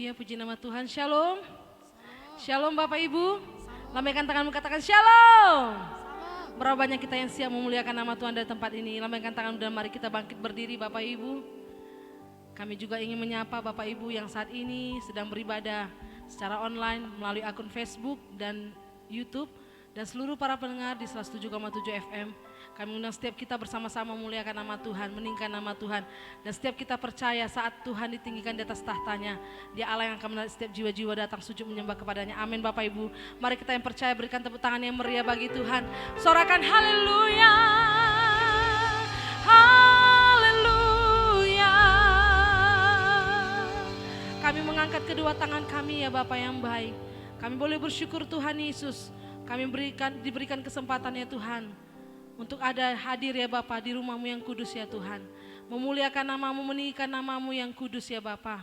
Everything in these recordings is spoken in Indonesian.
Haleluya, puji nama Tuhan. Shalom. Shalom Bapak Ibu. Lambaikan tanganmu, katakan shalom. Berapa banyak kita yang siap memuliakan nama Tuhan dari tempat ini. Lambaikan tanganmu dan mari kita bangkit berdiri Bapak Ibu. Kami juga ingin menyapa Bapak Ibu yang saat ini sedang beribadah secara online melalui akun Facebook dan YouTube. Dan seluruh para pendengar di 107,7 FM. Kami undang setiap kita bersama-sama memuliakan nama Tuhan, meninggikan nama Tuhan. Dan setiap kita percaya saat Tuhan ditinggikan di atas tahtanya, Dia Allah yang akan menarik setiap jiwa-jiwa datang sujud menyembah kepadanya. Amin Bapak Ibu. Mari kita yang percaya berikan tepuk tangan yang meriah bagi Tuhan. Sorakan haleluya. Haleluya. Kami mengangkat kedua tangan kami ya Bapak yang baik. Kami boleh bersyukur Tuhan Yesus. Kami diberikan kesempatan ya Tuhan. Untuk ada hadir ya Bapa di rumah-Mu yang kudus ya Tuhan. Memuliakan nama-Mu, meninggikan nama-Mu yang kudus ya Bapa.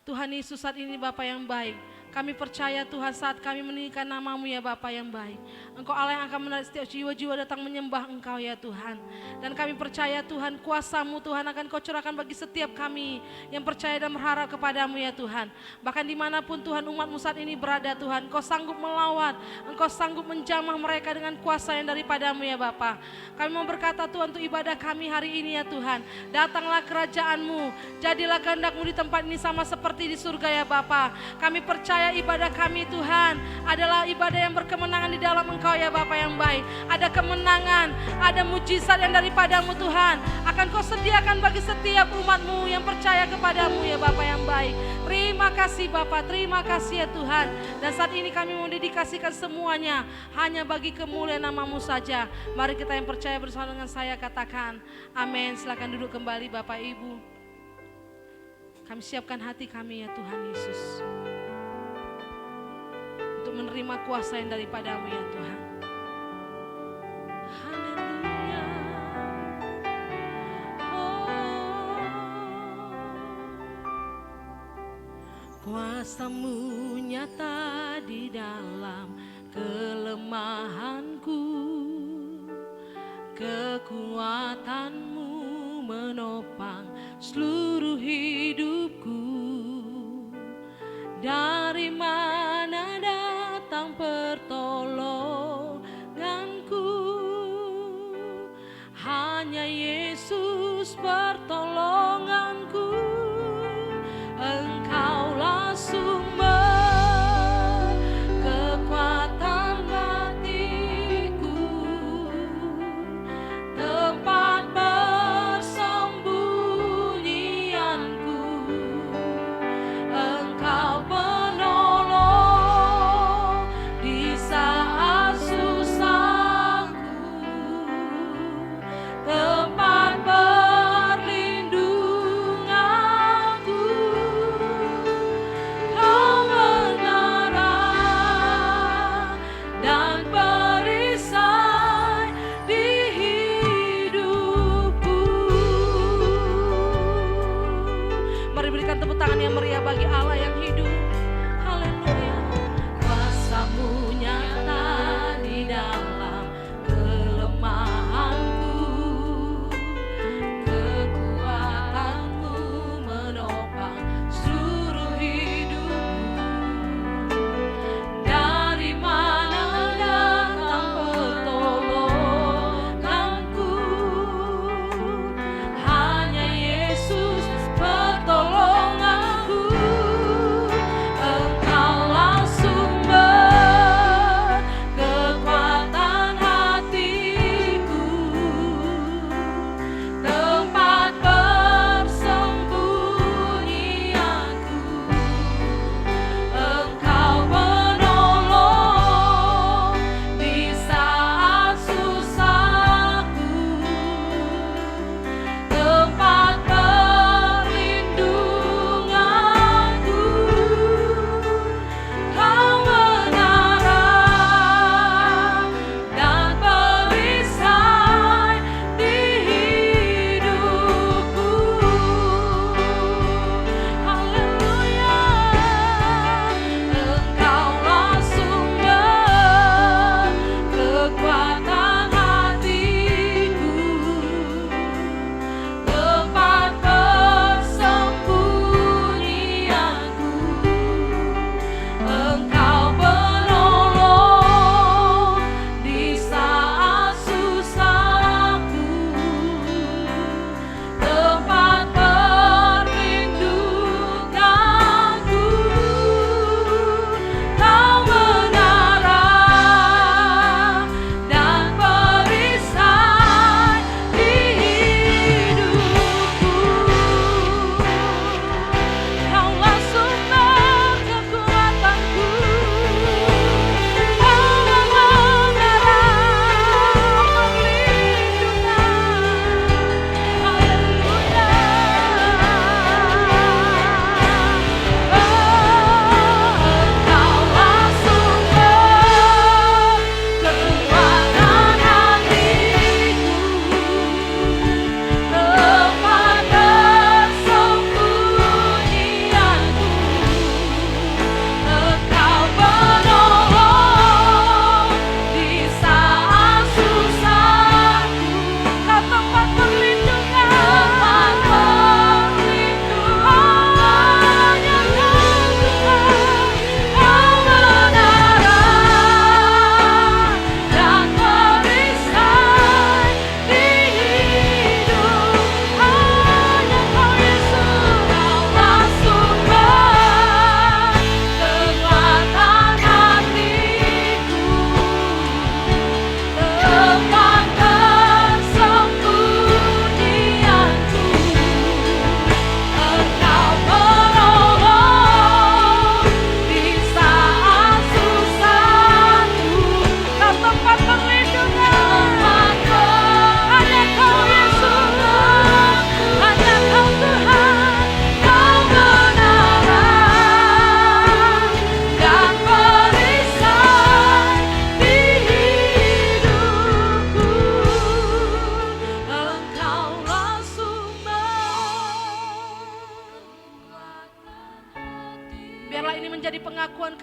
Tuhan Yesus saat ini Bapa yang baik. Kami percaya Tuhan saat kami meninggikan nama-Mu ya Bapa yang baik. Engkau Allah yang akan menarik setiap jiwa-jiwa datang menyembah Engkau ya Tuhan. Dan kami percaya Tuhan kuasa-Mu Tuhan akan Kau curahkan bagi setiap kami yang percaya dan berharap kepadamu ya Tuhan. Bahkan dimanapun Tuhan umat-Mu saat ini berada Tuhan, Engkau sanggup melawat, Engkau sanggup menjamah mereka dengan kuasa yang daripadamu ya Bapa. Kami mau berkata Tuhan untuk ibadah kami hari ini ya Tuhan. Datanglah kerajaan-Mu, jadilah kehendak-Mu di tempat ini sama seperti di surga ya Bapa. Kami percaya ibadah kami Tuhan adalah ibadah yang berkemenangan di dalam Engkau ya Bapa yang baik. Ada kemenangan, ada mujizat yang daripadamu Tuhan. Akan Kau sediakan bagi setiap umat-Mu yang percaya kepadamu ya Bapa yang baik. Terima kasih Bapa, terima kasih ya Tuhan. Dan saat ini kami mau dedikasikan semuanya hanya bagi kemuliaan nama-Mu saja. Mari kita yang percaya bersama dengan saya katakan amin. Silakan duduk kembali Bapak Ibu. Kami siapkan hati kami ya Tuhan Yesus untuk menerima kuasa yang daripadamu ya Tuhan. Haleluya. Kuasa-Mu nyata di dalam kelemahanku, kekuatan-Mu menopang seluruh hidupku. Dari mana datang pertolonganku? Hanya Yesus pertolonganku. Engkaulah sumber kekuatan hatiku, tempat persembunyianku. Engkau penolongku,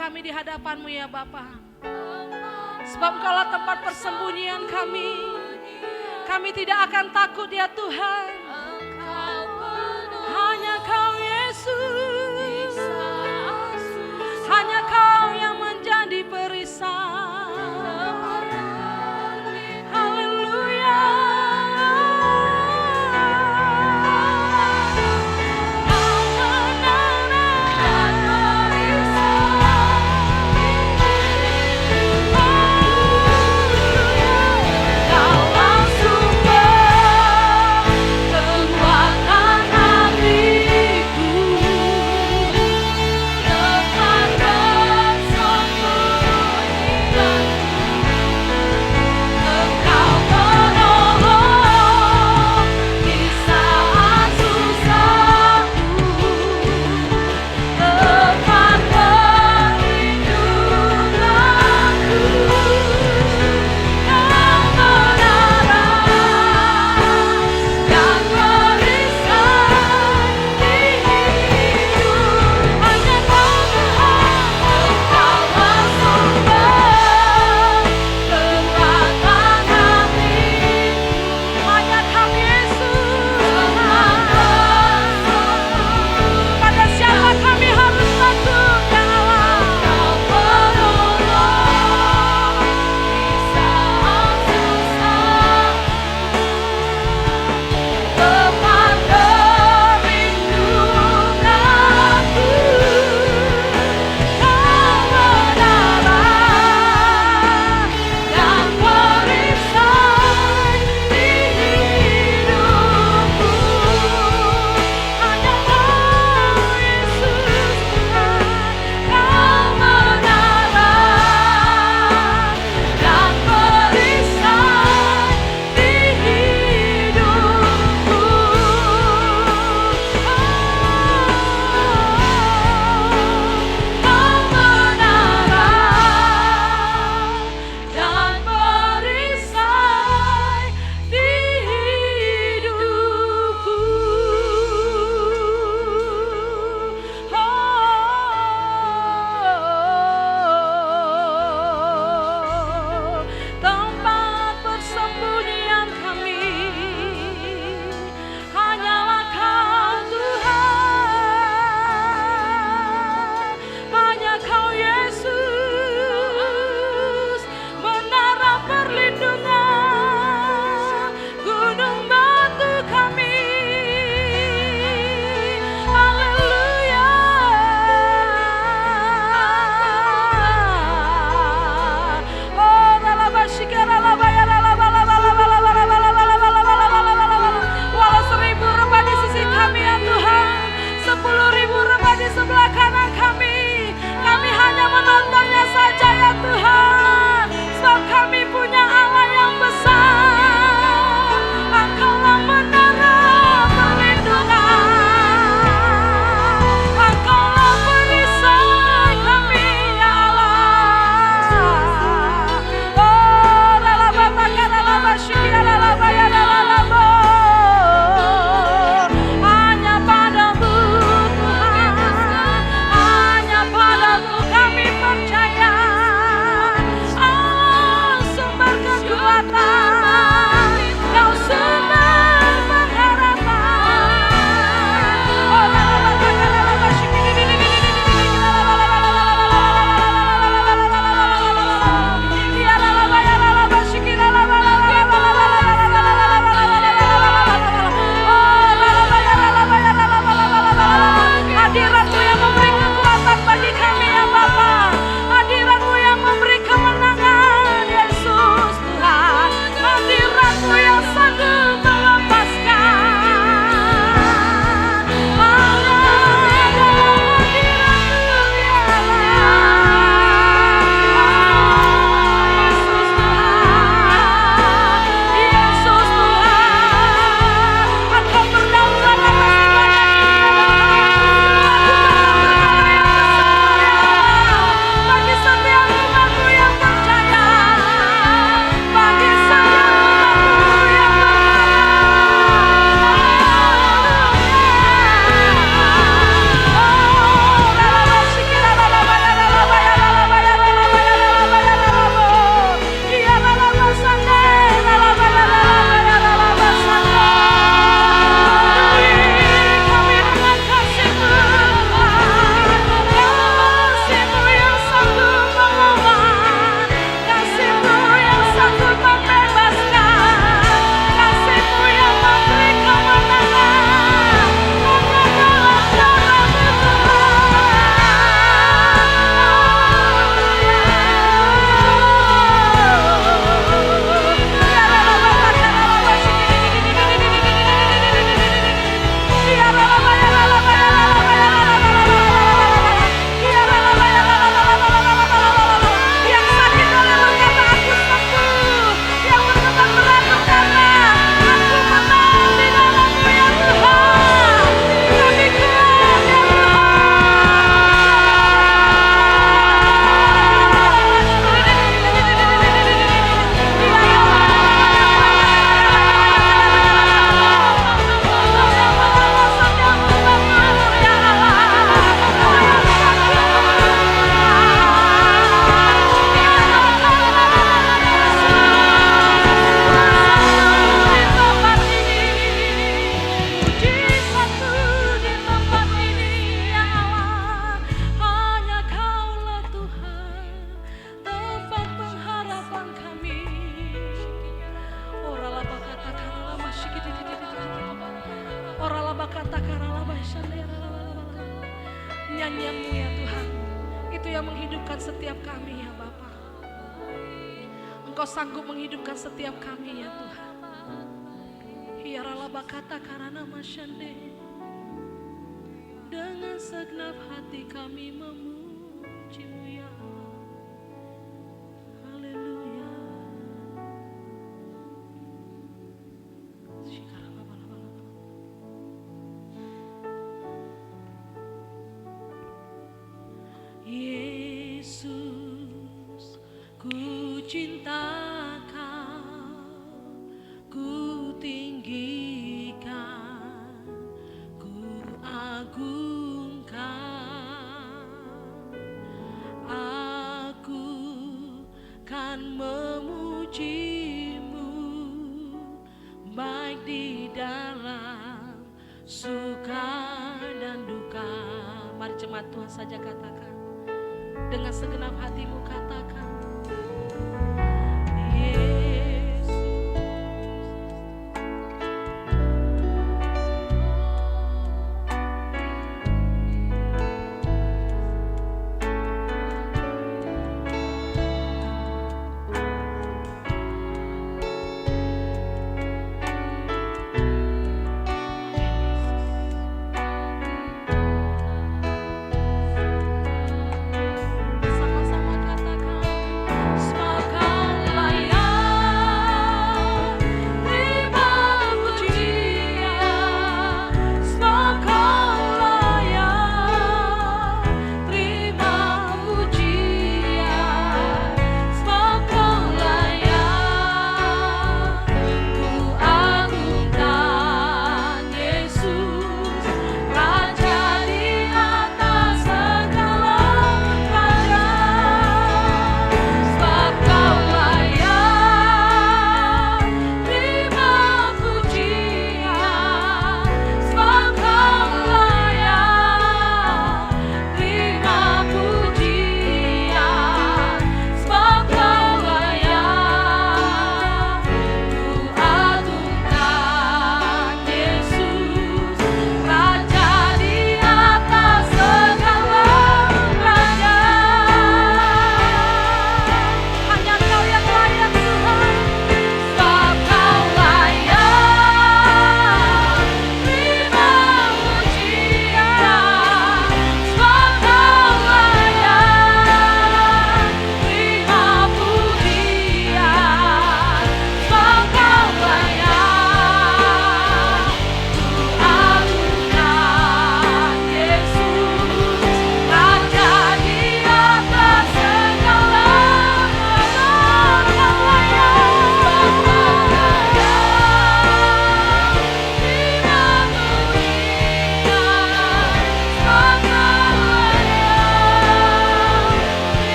kami di hadapan-Mu ya Bapa. Sebab Engkaulah tempat persembunyian kami. Kami tidak akan takut ya Tuhan. Hanya Kau Yesus, hanya Kau yang menjadi perisai. Haleluya. Kau menghidupkan setiap kami ya Bapa. Engkau sanggup menghidupkan setiap kami ya Tuhan. Hiarala bakata karana masyande. Dengan segenap hati kami memuji-Mu ya Allah. Haleluya. Yesus, ku cinta Kau, ku tinggikan, ku agungkan. Aku kan memuji-Mu, baik di dalam suka dan duka. Mari jemaat Tuhan saja katakan. Dengan segenap hatimu katakan, Yesus. Sama-sama katakan,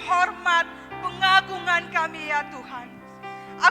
hormat, pengagungan kami ya Tuhan.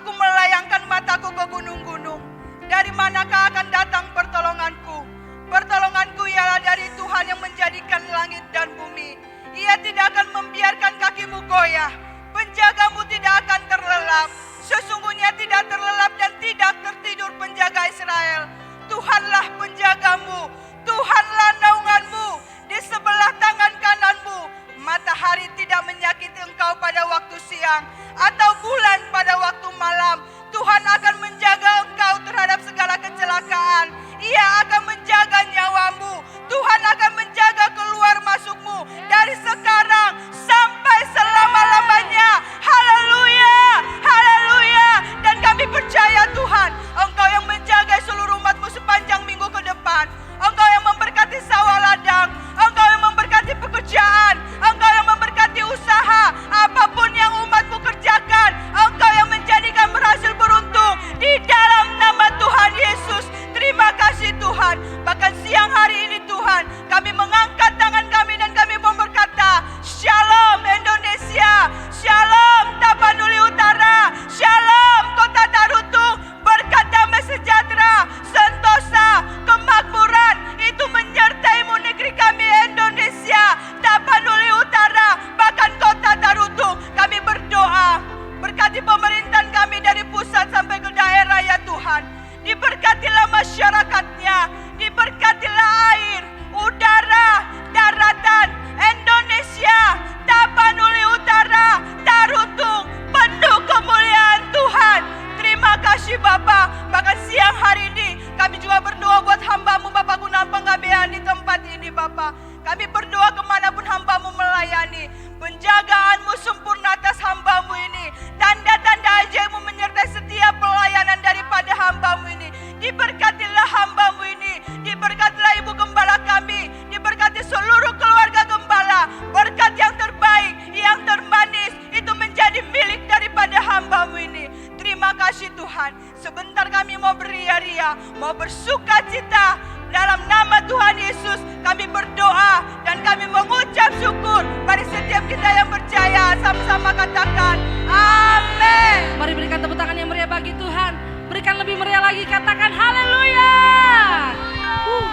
Aku melayangkan mataku ke gunung-gunung. Dari manakah akan datang pertolonganku? Pertolonganku ialah dari Tuhan yang menjadikan langit dan bumi. Ia tidak akan membiarkan kakimu goyah. Penjagamu tidak akan terlelap. Sesungguhnya tidak terlelap dan tidak tertidur penjaga Israel. Tuhanlah penjagamu, Tuhanlah naunganmu di sebelah tangan kananmu. Matahari tidak menyakiti engkau pada waktu siang, atau bulan pada waktu malam. Tuhan akan menjaga engkau terhadap segala kecelakaan. Ia akan menjaga nyawamu. Tuhan akan menjaga keluar masukmu dari sekarang sampai selama-lamanya. Haleluya, haleluya. Dan kami percaya Tuhan, Engkau yang menjaga seluruh umatmu sepanjang minggu ke depan. Engkau yang memberkati sawah ladang, Engkau yang memberkati pekerjaan, Engkau yang memberkati usaha, apapun yang umatmu kerjakan, Engkau yang menjadikan berhasil beruntung di dalam nama Tuhan Yesus. Terima kasih Tuhan. Bahkan siang hari ini Tuhan, kami mengangkat tangan kami dan kami mau berkata, Shalom Indonesia, Shalom Tapanuli Utara, Shalom Kota Tarutung, berkat damai sejahtera, sentosa, kemakmuran itu menyertaimu negeri kami Indonesia, Tapanuli Utara, bahkan Kota Tarutung. Kami berdoa, berkati pemerintahan kami dari pusat sampai ke daerah ya Tuhan. Diberkatilah masyarakatnya, diberkatilah air, udara, daratan, Indonesia, Tapanuli Utara, Tarutung, penuh kemuliaan Tuhan. Terima kasih Bapa. Bahkan siang hari ini kami juga berdoa buat hamba-Mu Bapa guna pengabdian di tempat ini Bapa. Kami berdoa kemanapun hamba-Mu melayani, penjagaan-Mu sempurna atas hamba-Mu ini. Tanda-tanda ajaib-Mu menyertai setiap pelayanan daripada hamba-Mu ini. Diberkatilah hamba-Mu ini, diberkatilah Ibu Gembala kami, diberkati seluruh keluarga Gembala. Berkat yang terbaik, yang termanis itu menjadi milik daripada hamba-Mu ini. Terima kasih Tuhan. Sebentar kami mau beria-ria, mau bersuka cita. Dalam nama Tuhan Yesus kami berdoa dan kami mengucap syukur. Mari setiap kita yang percaya sama-sama katakan amin. Mari berikan tepuk tangan yang meriah bagi Tuhan. Berikan lebih meriah lagi, katakan haleluya.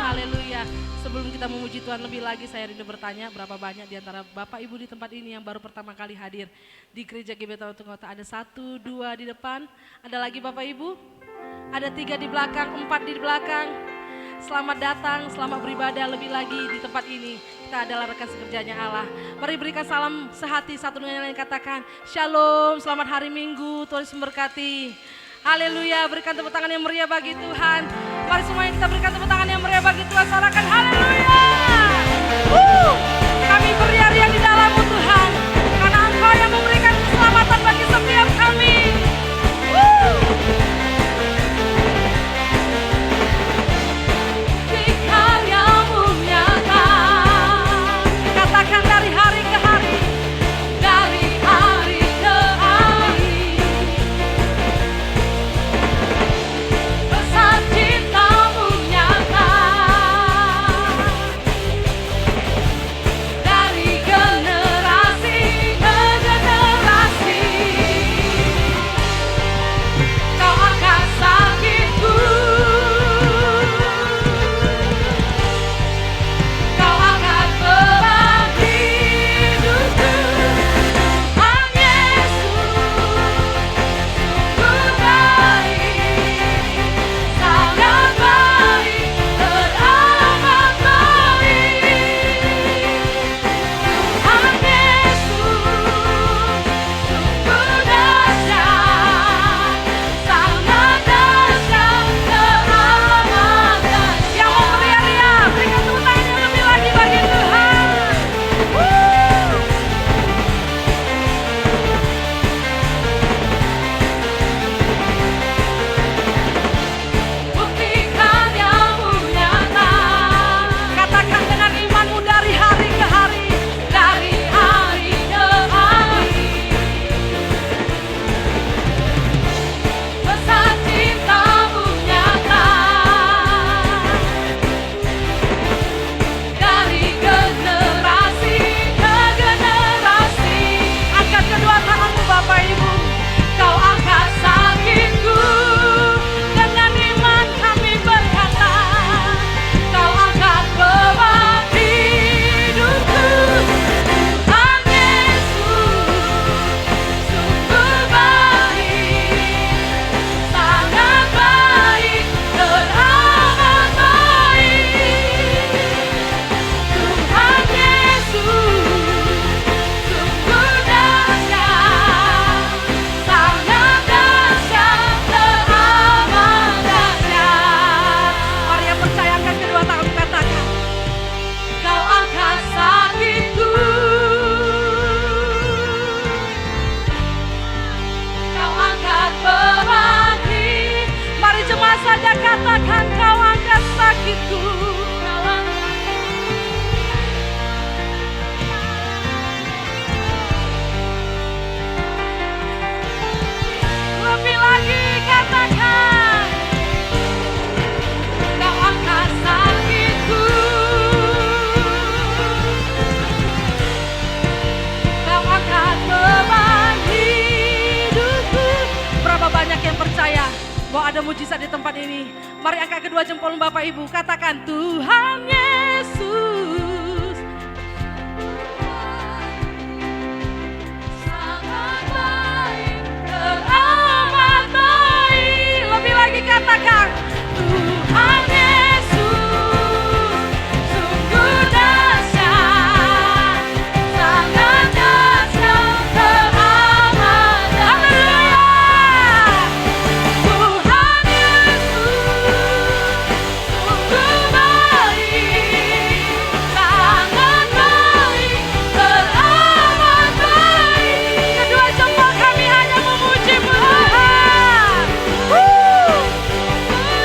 Haleluya. Sebelum kita memuji Tuhan lebih lagi, saya rindu bertanya, berapa banyak di antara Bapak Ibu di tempat ini yang baru pertama kali hadir di Gereja GBT Tarutung Kota? Ada 1, 2 di depan, ada lagi Bapak Ibu, ada 3 di belakang, 4 di belakang. Selamat datang, selamat beribadah lebih lagi di tempat ini. Kita adalah rekan sekerjanya Allah. Mari berikan salam sehati satu dengan yang lain, katakan Shalom, selamat hari Minggu, Tuhan Yesus memberkati. Haleluya, berikan tepuk tangan yang meriah bagi Tuhan. Mari semuanya kita berikan tepuk tangan yang meriah bagi Tuhan. Sorakan haleluya. Kami beria-ria di dalam-Mu Tuhan, karena Engkau yang memberikan keselamatan bagi setiap kami. Katakan dari hari ke hari, dari hari ke hari, besar cinta-Mu nyata. katakan kau angkat sakitku. Lebih lagi katakan kau angkat sakitku. Kau angkat beban hidupku. Berapa banyak yang percaya bahwa ada mujizat di tempat ini? Mari angkat kedua jempol Bapak Ibu, katakan Tuhan Yesus sangat baik, teramat baik. Lebih lagi katakan Tuhan Yesus sungguh dahsyat, sangat dahsyat, teramat dahsyat. Tuhan Yesus sungguh baik, sangat baik, teramat baik. Kedua jempol kami hanya memuji Tuhan.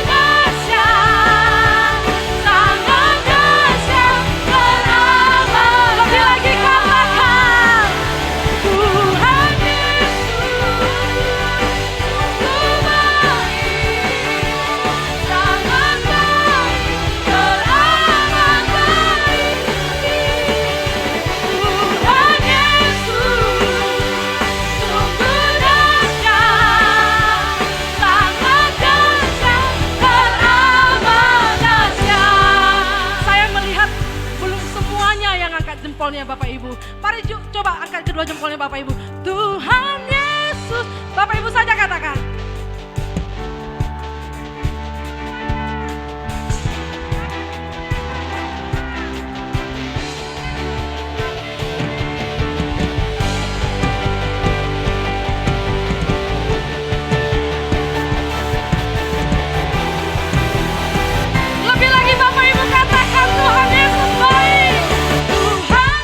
Dahsyat, sangat dahsyat, teramat. Lebih lagi katakan Tuhan Yesus sungguh baik, sangat baik, teramat baik. Tuhan Yesus sungguh dahsyat, sangat dahsyat, teramat dahsyat. Saya melihat belum semuanya yang angkat jempolnya Bapak Ibu. Mari coba angkat kedua jempolnya Bapak Ibu. Tuhan Yesus. Bapak Ibu saja katakan. Lebih lagi Bapak Ibu katakan Tuhan Yesus baik. Tuhan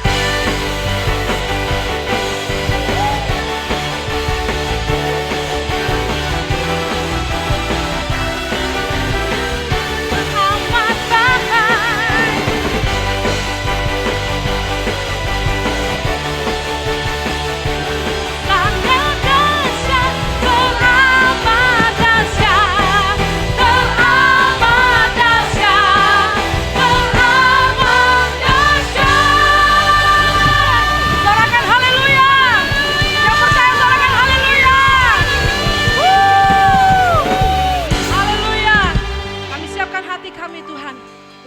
amat baik. Sangat dahsyat, teramat dahsyat, teramat dahsyat, teramat dahsyat. Sorakan haleluya. Yang percaya sorakan haleluya. Haleluya. Kami siapkan hati kami Tuhan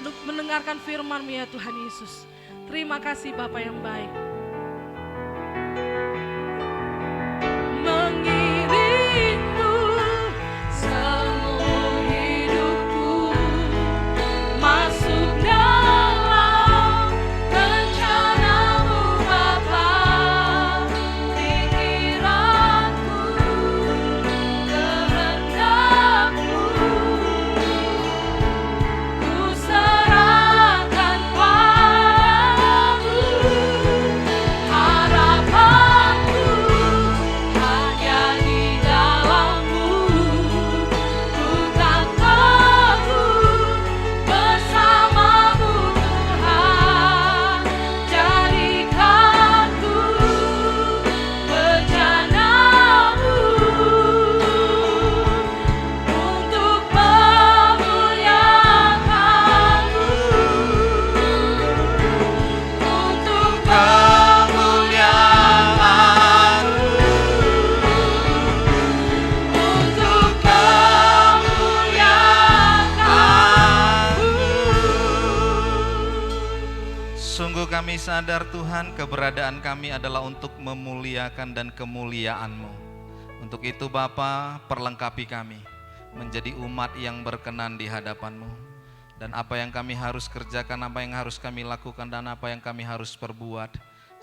untuk mendengarkan firman-Mu ya Tuhan Yesus. Terima kasih Bapa yang baik. Mengiringmu seumur hidupku, masuk dalam rencana-Mu Bapa. Pikiranku, kehendak-Mu ku serahkan padamu. Harapanku hanya di dalam-Mu. Ku tak teguh bersama-Mu Tuhan. Jadikan ku bejana-Mu untuk memuliakan-Mu. Untuk untuk kemuliaan-Mu. Sungguh kami sadar Tuhan, keberadaan kami adalah untuk memuliakan dan kemuliaan-Mu. Untuk itu Bapa, perlengkapi kami menjadi umat yang berkenan di hadapan-Mu. Dan apa yang kami harus kerjakan, apa yang harus kami lakukan, dan apa yang kami harus perbuat.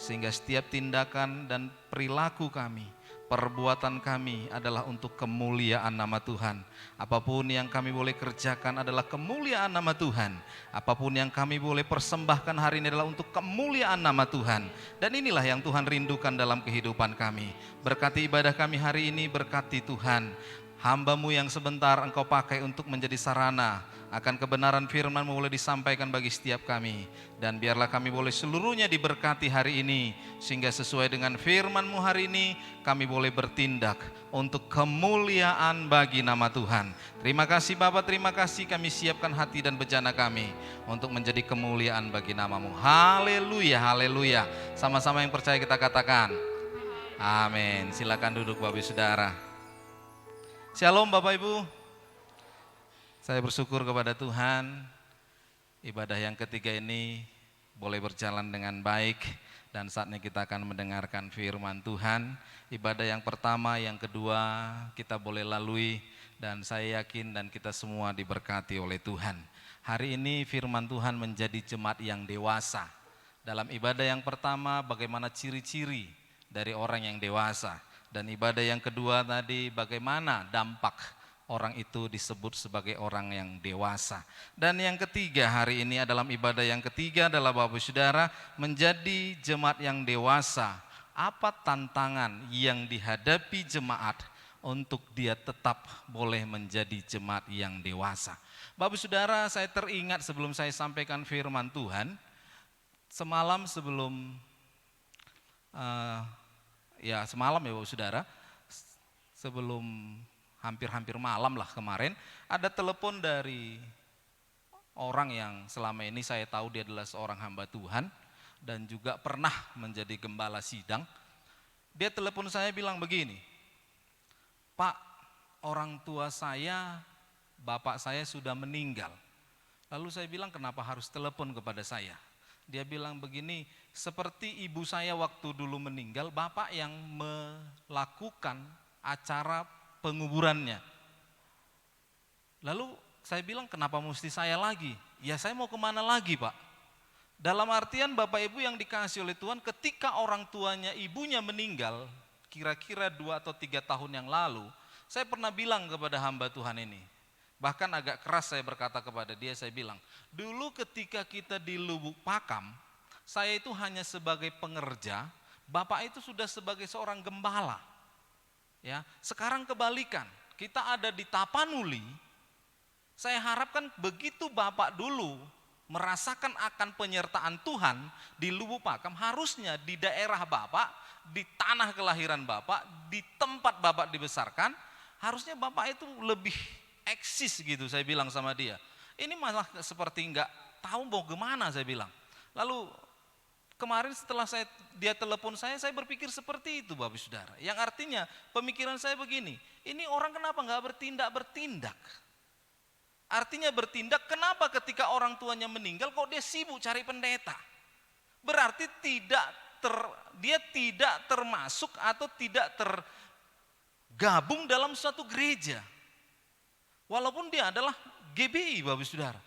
Sehingga setiap tindakan dan perilaku kami, perbuatan kami adalah untuk kemuliaan nama Tuhan. Apapun yang kami boleh kerjakan adalah kemuliaan nama Tuhan. Apapun yang kami boleh persembahkan hari ini adalah untuk kemuliaan nama Tuhan. Dan inilah yang Tuhan rindukan dalam kehidupan kami. Berkati ibadah kami hari ini, berkati Tuhan Hamba-Mu yang sebentar Engkau pakai untuk menjadi sarana akan kebenaran firman-Mu boleh disampaikan bagi setiap kami. Dan biarlah kami boleh seluruhnya diberkati hari ini, sehingga sesuai dengan firman-Mu hari ini kami boleh bertindak untuk kemuliaan bagi nama Tuhan. Terima kasih Bapa, terima kasih, kami siapkan hati dan bejana kami untuk menjadi kemuliaan bagi nama-Mu. Haleluya, haleluya. Sama-sama yang percaya kita katakan amin. Silakan duduk Bapak Ibu Saudara. Shalom Bapak Ibu. Saya bersyukur kepada Tuhan, ibadah yang ketiga ini boleh berjalan dengan baik dan saatnya kita akan mendengarkan firman Tuhan. Ibadah yang pertama, yang kedua kita boleh lalui dan saya yakin dan kita semua diberkati oleh Tuhan. Hari ini firman Tuhan menjadi jemaat yang dewasa. Dalam ibadah yang pertama bagaimana ciri-ciri dari orang yang dewasa. Dan ibadah yang kedua tadi bagaimana dampak orang itu disebut sebagai orang yang dewasa. Dan yang ketiga hari ini dalam ibadah yang ketiga adalah Bapak Saudara menjadi jemaat yang dewasa. Apa tantangan yang dihadapi jemaat untuk dia tetap boleh menjadi jemaat yang dewasa? Bapak Saudara, saya teringat sebelum saya sampaikan firman Tuhan, semalam sebelum semalam ya Bapak Saudara, sebelum hampir malam lah kemarin, ada telepon dari orang yang selama ini saya tahu dia adalah seorang hamba Tuhan dan juga pernah menjadi gembala sidang. Dia telepon saya bilang begini, Pak, orang tua saya, bapak saya sudah meninggal. Lalu saya bilang kenapa harus telepon kepada saya? Dia bilang begini, seperti ibu saya waktu dulu meninggal, bapak yang melakukan acara penguburannya. Lalu saya bilang kenapa mesti saya lagi? Ya saya mau kemana lagi Pak? Dalam artian Bapak Ibu yang dikasihi oleh Tuhan, ketika orang tuanya ibunya meninggal, kira-kira 2 atau 3 tahun yang lalu, saya pernah bilang kepada hamba Tuhan ini, bahkan agak keras saya berkata kepada dia, saya bilang, dulu ketika kita di Lubuk Pakam, saya itu hanya sebagai pengerja, Bapak itu sudah sebagai seorang gembala. Ya, sekarang kebalikan, kita ada di Tapanuli. Saya harapkan begitu Bapak dulu merasakan akan penyertaan Tuhan di Lubuk Pakam, harusnya di daerah Bapak, di tanah kelahiran Bapak, di tempat Bapak dibesarkan, harusnya Bapak itu lebih eksis gitu, saya bilang sama dia. Ini malah seperti enggak tahu mau gimana, saya bilang. Lalu kemarin setelah dia telepon saya berpikir seperti itu Bapak Saudara. Yang artinya pemikiran saya begini, ini orang kenapa enggak bertindak? Artinya bertindak, kenapa ketika orang tuanya meninggal kok dia sibuk cari pendeta? Berarti dia tidak termasuk atau tidak tergabung dalam suatu gereja. Walaupun dia adalah GBI Bapak Saudara.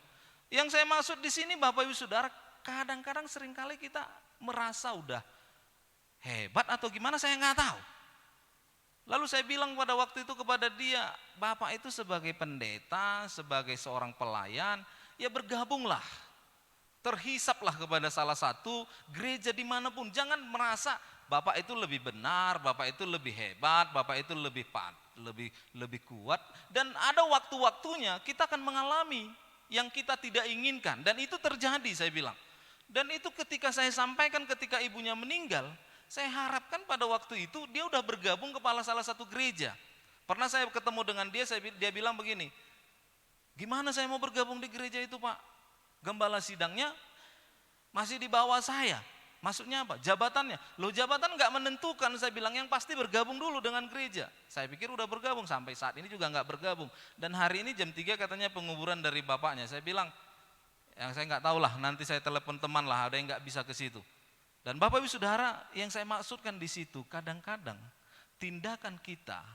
Yang saya maksud di sini Bapak Ibu Saudara, kadang-kadang seringkali kita merasa udah hebat atau gimana saya nggak tahu. Lalu saya bilang pada waktu itu kepada dia, Bapak itu sebagai pendeta, sebagai seorang pelayan, ya bergabunglah. Terhisaplah kepada salah satu gereja dimanapun. Jangan merasa Bapak itu lebih benar, Bapak itu lebih hebat, Bapak itu lebih kuat. Dan ada waktu-waktunya kita akan mengalami yang kita tidak inginkan. Dan itu terjadi saya bilang. Dan itu ketika saya sampaikan ketika ibunya meninggal, saya harapkan pada waktu itu dia udah bergabung kepala salah satu gereja. Pernah saya ketemu dengan dia, dia bilang begini, gimana saya mau bergabung di gereja itu Pak? Gembala sidangnya masih di bawah saya. Maksudnya apa? Jabatannya. Loh jabatan nggak menentukan, saya bilang yang pasti bergabung dulu dengan gereja. Saya pikir udah bergabung, sampai saat ini juga nggak bergabung. Dan hari ini jam 3 katanya penguburan dari bapaknya. Saya bilang, yang saya nggak tahu lah, nanti saya telepon teman lah, ada yang nggak bisa ke situ. Dan Bapak Ibu Saudara, yang saya maksudkan di situ, kadang-kadang tindakan kita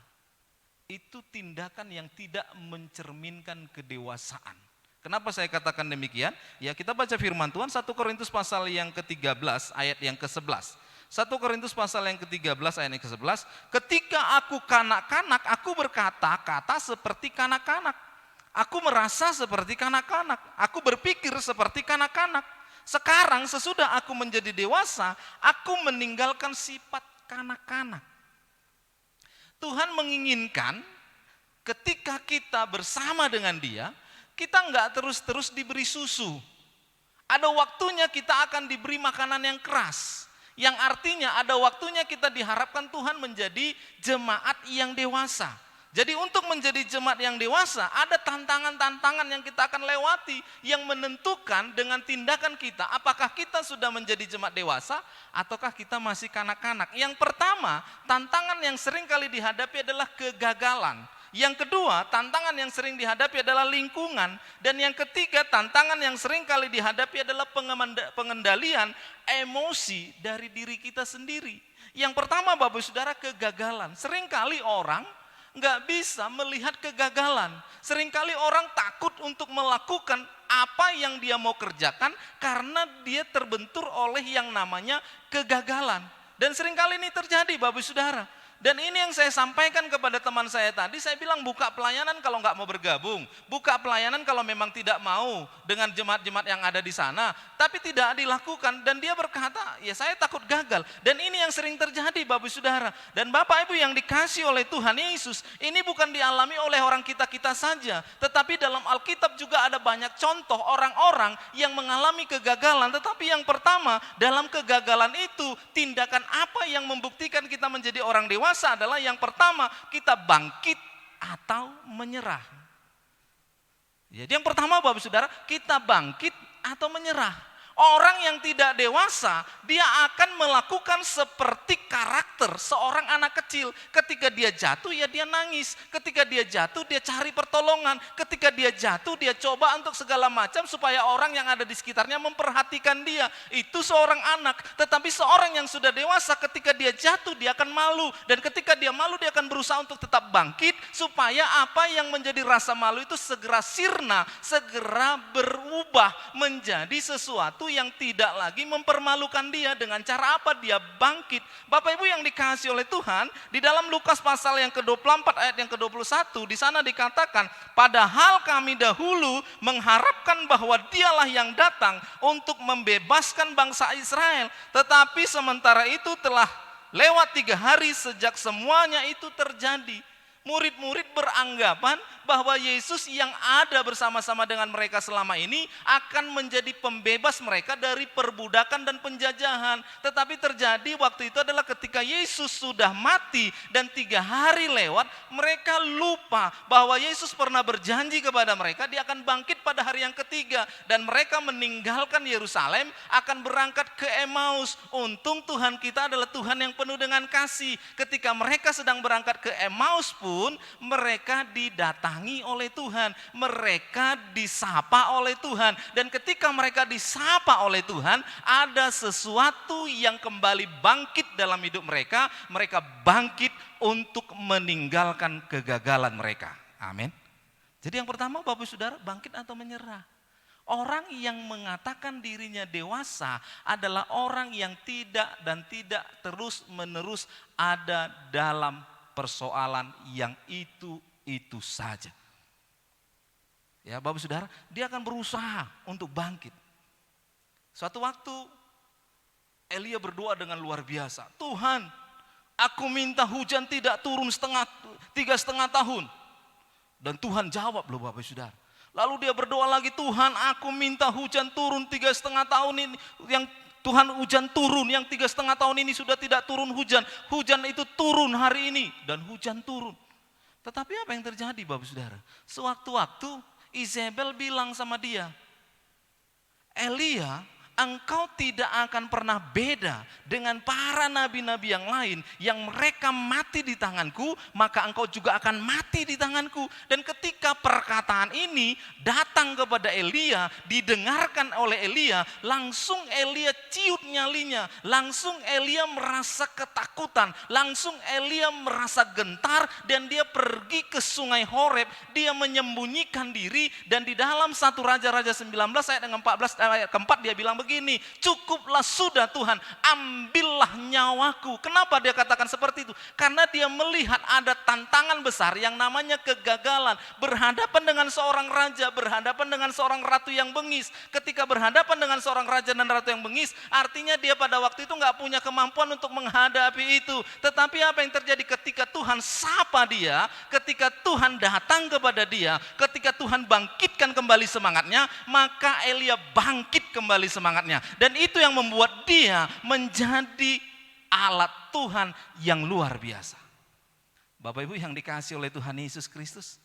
itu tindakan yang tidak mencerminkan kedewasaan. Kenapa saya katakan demikian? Ya kita baca firman Tuhan 1 Korintus pasal yang ke-13 ayat yang ke-11. 1 Korintus pasal yang ke-13 ayat yang ke-11. Ketika aku kanak-kanak, aku berkata-kata seperti kanak-kanak. Aku merasa seperti kanak-kanak. Aku berpikir seperti kanak-kanak. Sekarang sesudah aku menjadi dewasa, aku meninggalkan sifat kanak-kanak. Tuhan menginginkan ketika kita bersama dengan dia, kita nggak terus-terus diberi susu. Ada waktunya kita akan diberi makanan yang keras. Yang artinya ada waktunya kita diharapkan Tuhan menjadi jemaat yang dewasa. Jadi untuk menjadi jemaat yang dewasa, ada tantangan-tantangan yang kita akan lewati yang menentukan dengan tindakan kita, apakah kita sudah menjadi jemaat dewasa ataukah kita masih kanak-kanak. Yang pertama, tantangan yang sering kali dihadapi adalah kegagalan. Yang kedua, tantangan yang sering dihadapi adalah lingkungan. Dan yang ketiga, tantangan yang sering kali dihadapi adalah pengendalian emosi dari diri kita sendiri. Yang pertama, Bapak Saudara, kegagalan. Seringkali orang nggak bisa melihat kegagalan. Seringkali orang takut untuk melakukan apa yang dia mau kerjakan karena dia terbentur oleh yang namanya kegagalan. Dan seringkali ini terjadi, Bapak Saudara. Dan ini yang saya sampaikan kepada teman saya tadi, saya bilang buka pelayanan kalau nggak mau bergabung, buka pelayanan kalau memang tidak mau dengan jemaat-jemaat yang ada di sana, tapi tidak dilakukan. Dan dia berkata, ya saya takut gagal. Dan ini yang sering terjadi, Bapak Saudara. Dan Bapak Ibu yang dikasih oleh Tuhan Yesus, ini bukan dialami oleh orang kita-kita saja, tetapi dalam Alkitab juga ada banyak contoh orang-orang yang mengalami kegagalan. Tetapi yang pertama, dalam kegagalan itu, tindakan apa yang membuktikan kita menjadi orang dewasa adalah yang pertama, kita bangkit atau menyerah. Jadi yang pertama, Bapak Saudara, kita bangkit atau menyerah. Orang yang tidak dewasa, dia akan melakukan seperti karakter seorang anak kecil. Ketika dia jatuh, ya dia nangis. Ketika dia jatuh, dia cari pertolongan. Ketika dia jatuh, dia coba untuk segala macam supaya orang yang ada di sekitarnya memperhatikan dia. Itu seorang anak. Tetapi seorang yang sudah dewasa, ketika dia jatuh, dia akan malu. Dan ketika dia malu, dia akan berusaha untuk tetap bangkit supaya apa yang menjadi rasa malu itu segera sirna, segera berubah menjadi sesuatu yang tidak lagi mempermalukan dia. Dengan cara apa? Dia bangkit. Bapak Ibu yang dikasihi oleh Tuhan, di dalam Lukas pasal yang ke-24 ayat yang ke-21, di sana dikatakan, padahal kami dahulu mengharapkan bahwa dialah yang datang untuk membebaskan bangsa Israel, tetapi sementara itu telah lewat 3 hari sejak semuanya itu terjadi. Murid-murid beranggapan bahwa Yesus yang ada bersama-sama dengan mereka selama ini akan menjadi pembebas mereka dari perbudakan dan penjajahan. Tetapi terjadi waktu itu adalah ketika Yesus sudah mati dan 3 hari lewat, mereka lupa bahwa Yesus pernah berjanji kepada mereka dia akan bangkit pada hari yang ketiga. Dan mereka meninggalkan Yerusalem, akan berangkat ke Emmaus. Untung Tuhan kita adalah Tuhan yang penuh dengan kasih. Ketika mereka sedang berangkat ke Emmaus pun, mereka didatangi oleh Tuhan, mereka disapa oleh Tuhan. Dan ketika mereka disapa oleh Tuhan, ada sesuatu yang kembali bangkit dalam hidup mereka. Mereka bangkit untuk meninggalkan kegagalan mereka. Amin. Jadi yang pertama, Bapak Saudara, bangkit atau menyerah. Orang yang mengatakan dirinya dewasa adalah orang yang tidak terus menerus ada dalam persoalan yang itu saja. Ya, Bapak Saudara, dia akan berusaha untuk bangkit. Suatu waktu Elia berdoa dengan luar biasa. Tuhan, aku minta hujan tidak turun 3,5 tahun. Dan Tuhan jawab loh, Bapak Saudara. Lalu dia berdoa lagi, Tuhan, aku minta hujan turun 3,5 tahun ini. Yang Tuhan, hujan turun, yang 3,5 tahun ini sudah tidak turun hujan. Hujan itu turun hari ini dan hujan turun. Tetapi apa yang terjadi, Bapak Saudara? Sewaktu-waktu Izebel bilang sama dia, Elia, engkau tidak akan pernah beda dengan para nabi-nabi yang lain yang mereka mati di tanganku, maka engkau juga akan mati di tanganku. Dan ketika perkataan ini datang kepada Elia, didengarkan oleh Elia, langsung Elia ciut nyalinya, langsung Elia merasa ketakutan, langsung Elia merasa gentar, dan dia pergi ke sungai Horeb, dia menyembunyikan diri. Dan di dalam 1 Raja-Raja 19 ayat 14 ayat keempat dia bilang begini, cukuplah sudah Tuhan, ambillah nyawaku. Kenapa dia katakan seperti itu? Karena dia melihat ada tantangan besar yang namanya kegagalan. Berhadapan dengan seorang raja, berhadapan dengan seorang ratu yang bengis. Ketika berhadapan dengan seorang raja dan ratu yang bengis, artinya dia pada waktu itu gak punya kemampuan untuk menghadapi itu. Tetapi apa yang terjadi ketika Tuhan sapa dia, ketika Tuhan datang kepada dia, ketika Tuhan bangkitkan kembali semangatnya, maka Elia bangkit kembali semangatnya. Dan itu yang membuat dia menjadi alat Tuhan yang luar biasa. Bapak Ibu yang dikasihi oleh Tuhan Yesus Kristus,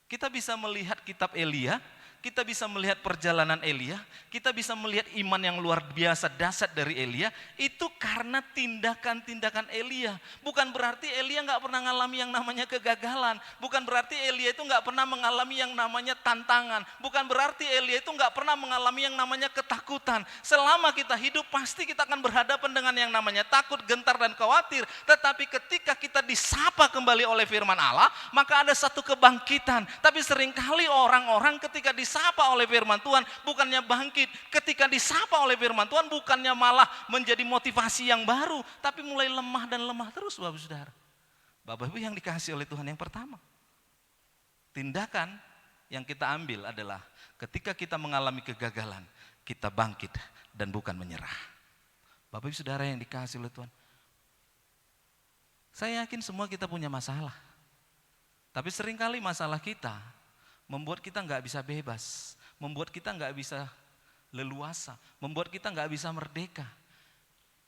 kita bisa melihat kitab Elia, kita bisa melihat perjalanan Elia, kita bisa melihat iman yang luar biasa dahsyat dari Elia, itu karena tindakan-tindakan Elia. Bukan berarti Elia gak pernah mengalami yang namanya kegagalan, bukan berarti Elia itu gak pernah mengalami yang namanya tantangan, bukan berarti Elia itu gak pernah mengalami yang namanya ketakutan. Selama kita hidup pasti kita akan berhadapan dengan yang namanya takut, gentar, dan khawatir. Tetapi ketika kita disapa kembali oleh firman Allah, maka ada satu kebangkitan. Tapi seringkali orang-orang ketika disapa oleh firman Tuhan bukannya bangkit, ketika disapa oleh firman Tuhan bukannya malah menjadi motivasi yang baru, tapi mulai lemah dan lemah terus, Bapak Saudara. Bapak Ibu yang dikasihi oleh Tuhan, yang pertama, tindakan yang kita ambil adalah ketika kita mengalami kegagalan, kita bangkit dan bukan menyerah. Bapak Ibu Saudara yang dikasihi oleh Tuhan, saya yakin semua kita punya masalah, tapi seringkali masalah kita membuat kita nggak bisa bebas, membuat kita nggak bisa leluasa, membuat kita nggak bisa merdeka.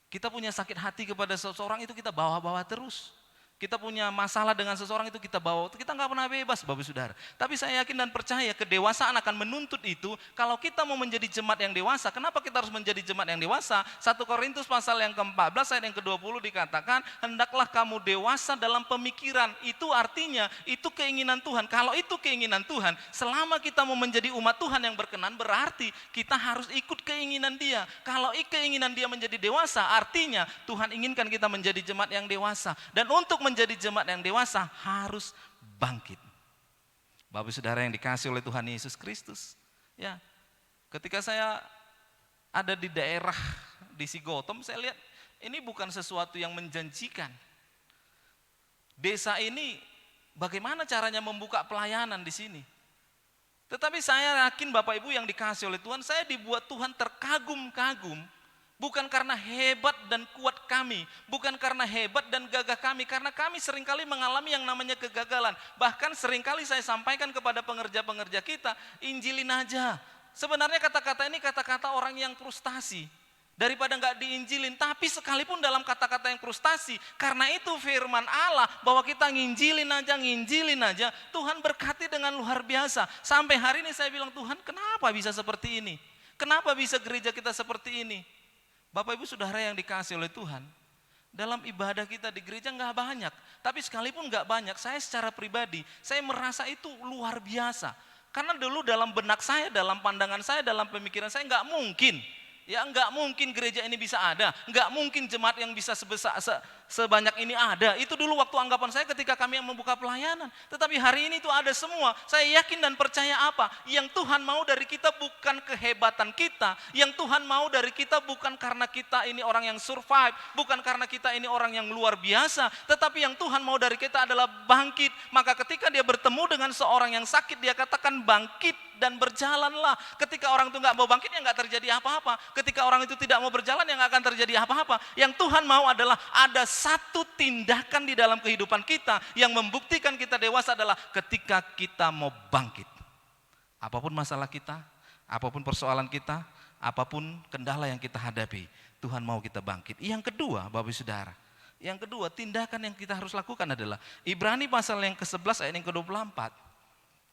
Kita punya sakit hati kepada seseorang itu kita bawa-bawa terus. Kita punya masalah dengan seseorang itu kita bawa, kita nggak pernah bebas, Bapak Saudara. Tapi saya yakin dan percaya kedewasaan akan menuntut itu. Kalau kita mau menjadi jemaat yang dewasa, kenapa kita harus menjadi jemaat yang dewasa? 1 Korintus pasal yang ke-14 ayat yang ke-20 dikatakan, hendaklah kamu dewasa dalam pemikiran. Itu artinya, itu keinginan Tuhan. Kalau itu keinginan Tuhan, selama kita mau menjadi umat Tuhan yang berkenan, berarti kita harus ikut keinginan Dia. Kalau keinginan Dia menjadi dewasa, artinya Tuhan inginkan kita menjadi jemaat yang dewasa. Dan untuk menjadi jemaat yang dewasa harus bangkit. Bapak Saudara yang dikasihi oleh Tuhan Yesus Kristus, ya, ketika saya ada di daerah di Sigotom, saya lihat ini bukan sesuatu yang menjanjikan. Desa ini bagaimana caranya membuka pelayanan di sini. Tetapi saya yakin Bapak Ibu yang dikasihi oleh Tuhan, saya dibuat Tuhan terkagum-kagum. Bukan karena hebat dan kuat kami, bukan karena hebat dan gagah kami, karena kami seringkali mengalami yang namanya kegagalan. Bahkan seringkali saya sampaikan kepada pengerja-pengerja kita, injilin aja. Sebenarnya kata-kata ini kata-kata orang yang frustasi, daripada nggak diinjilin. Tapi sekalipun dalam kata-kata yang frustasi, karena itu firman Allah bahwa kita nginjilin aja, Tuhan berkati dengan luar biasa. Sampai hari ini saya bilang, Tuhan kenapa bisa seperti ini? Kenapa bisa gereja kita seperti ini? Bapak Ibu Saudara yang dikasihi oleh Tuhan, dalam ibadah kita di gereja nggak banyak, tapi sekalipun nggak banyak, saya secara pribadi, saya merasa itu luar biasa. Karena dulu dalam benak saya, dalam pandangan saya, dalam pemikiran saya nggak mungkin gereja ini bisa ada, nggak mungkin jemaat yang bisa sebanyak ini ada. Itu dulu waktu anggapan saya ketika kami yang membuka pelayanan. Tetapi hari ini itu ada semua. Saya yakin dan percaya apa? Yang Tuhan mau dari kita bukan kehebatan kita. Yang Tuhan mau dari kita bukan karena kita ini orang yang survive, bukan karena kita ini orang yang luar biasa. Tetapi yang Tuhan mau dari kita adalah bangkit. Maka ketika dia bertemu dengan seorang yang sakit, dia katakan bangkit dan berjalanlah. Ketika orang itu nggak mau bangkit, ya nggak terjadi apa-apa. Ketika orang itu tidak mau berjalan, ya nggak akan terjadi apa-apa. Yang Tuhan mau adalah ada satu tindakan di dalam kehidupan kita yang membuktikan kita dewasa adalah ketika kita mau bangkit. Apapun masalah kita, apapun persoalan kita, apapun kendala yang kita hadapi, Tuhan mau kita bangkit. Yang kedua, Bapak Saudara, yang kedua tindakan yang kita harus lakukan adalah Ibrani pasal yang ke-11 ayat yang ke-24.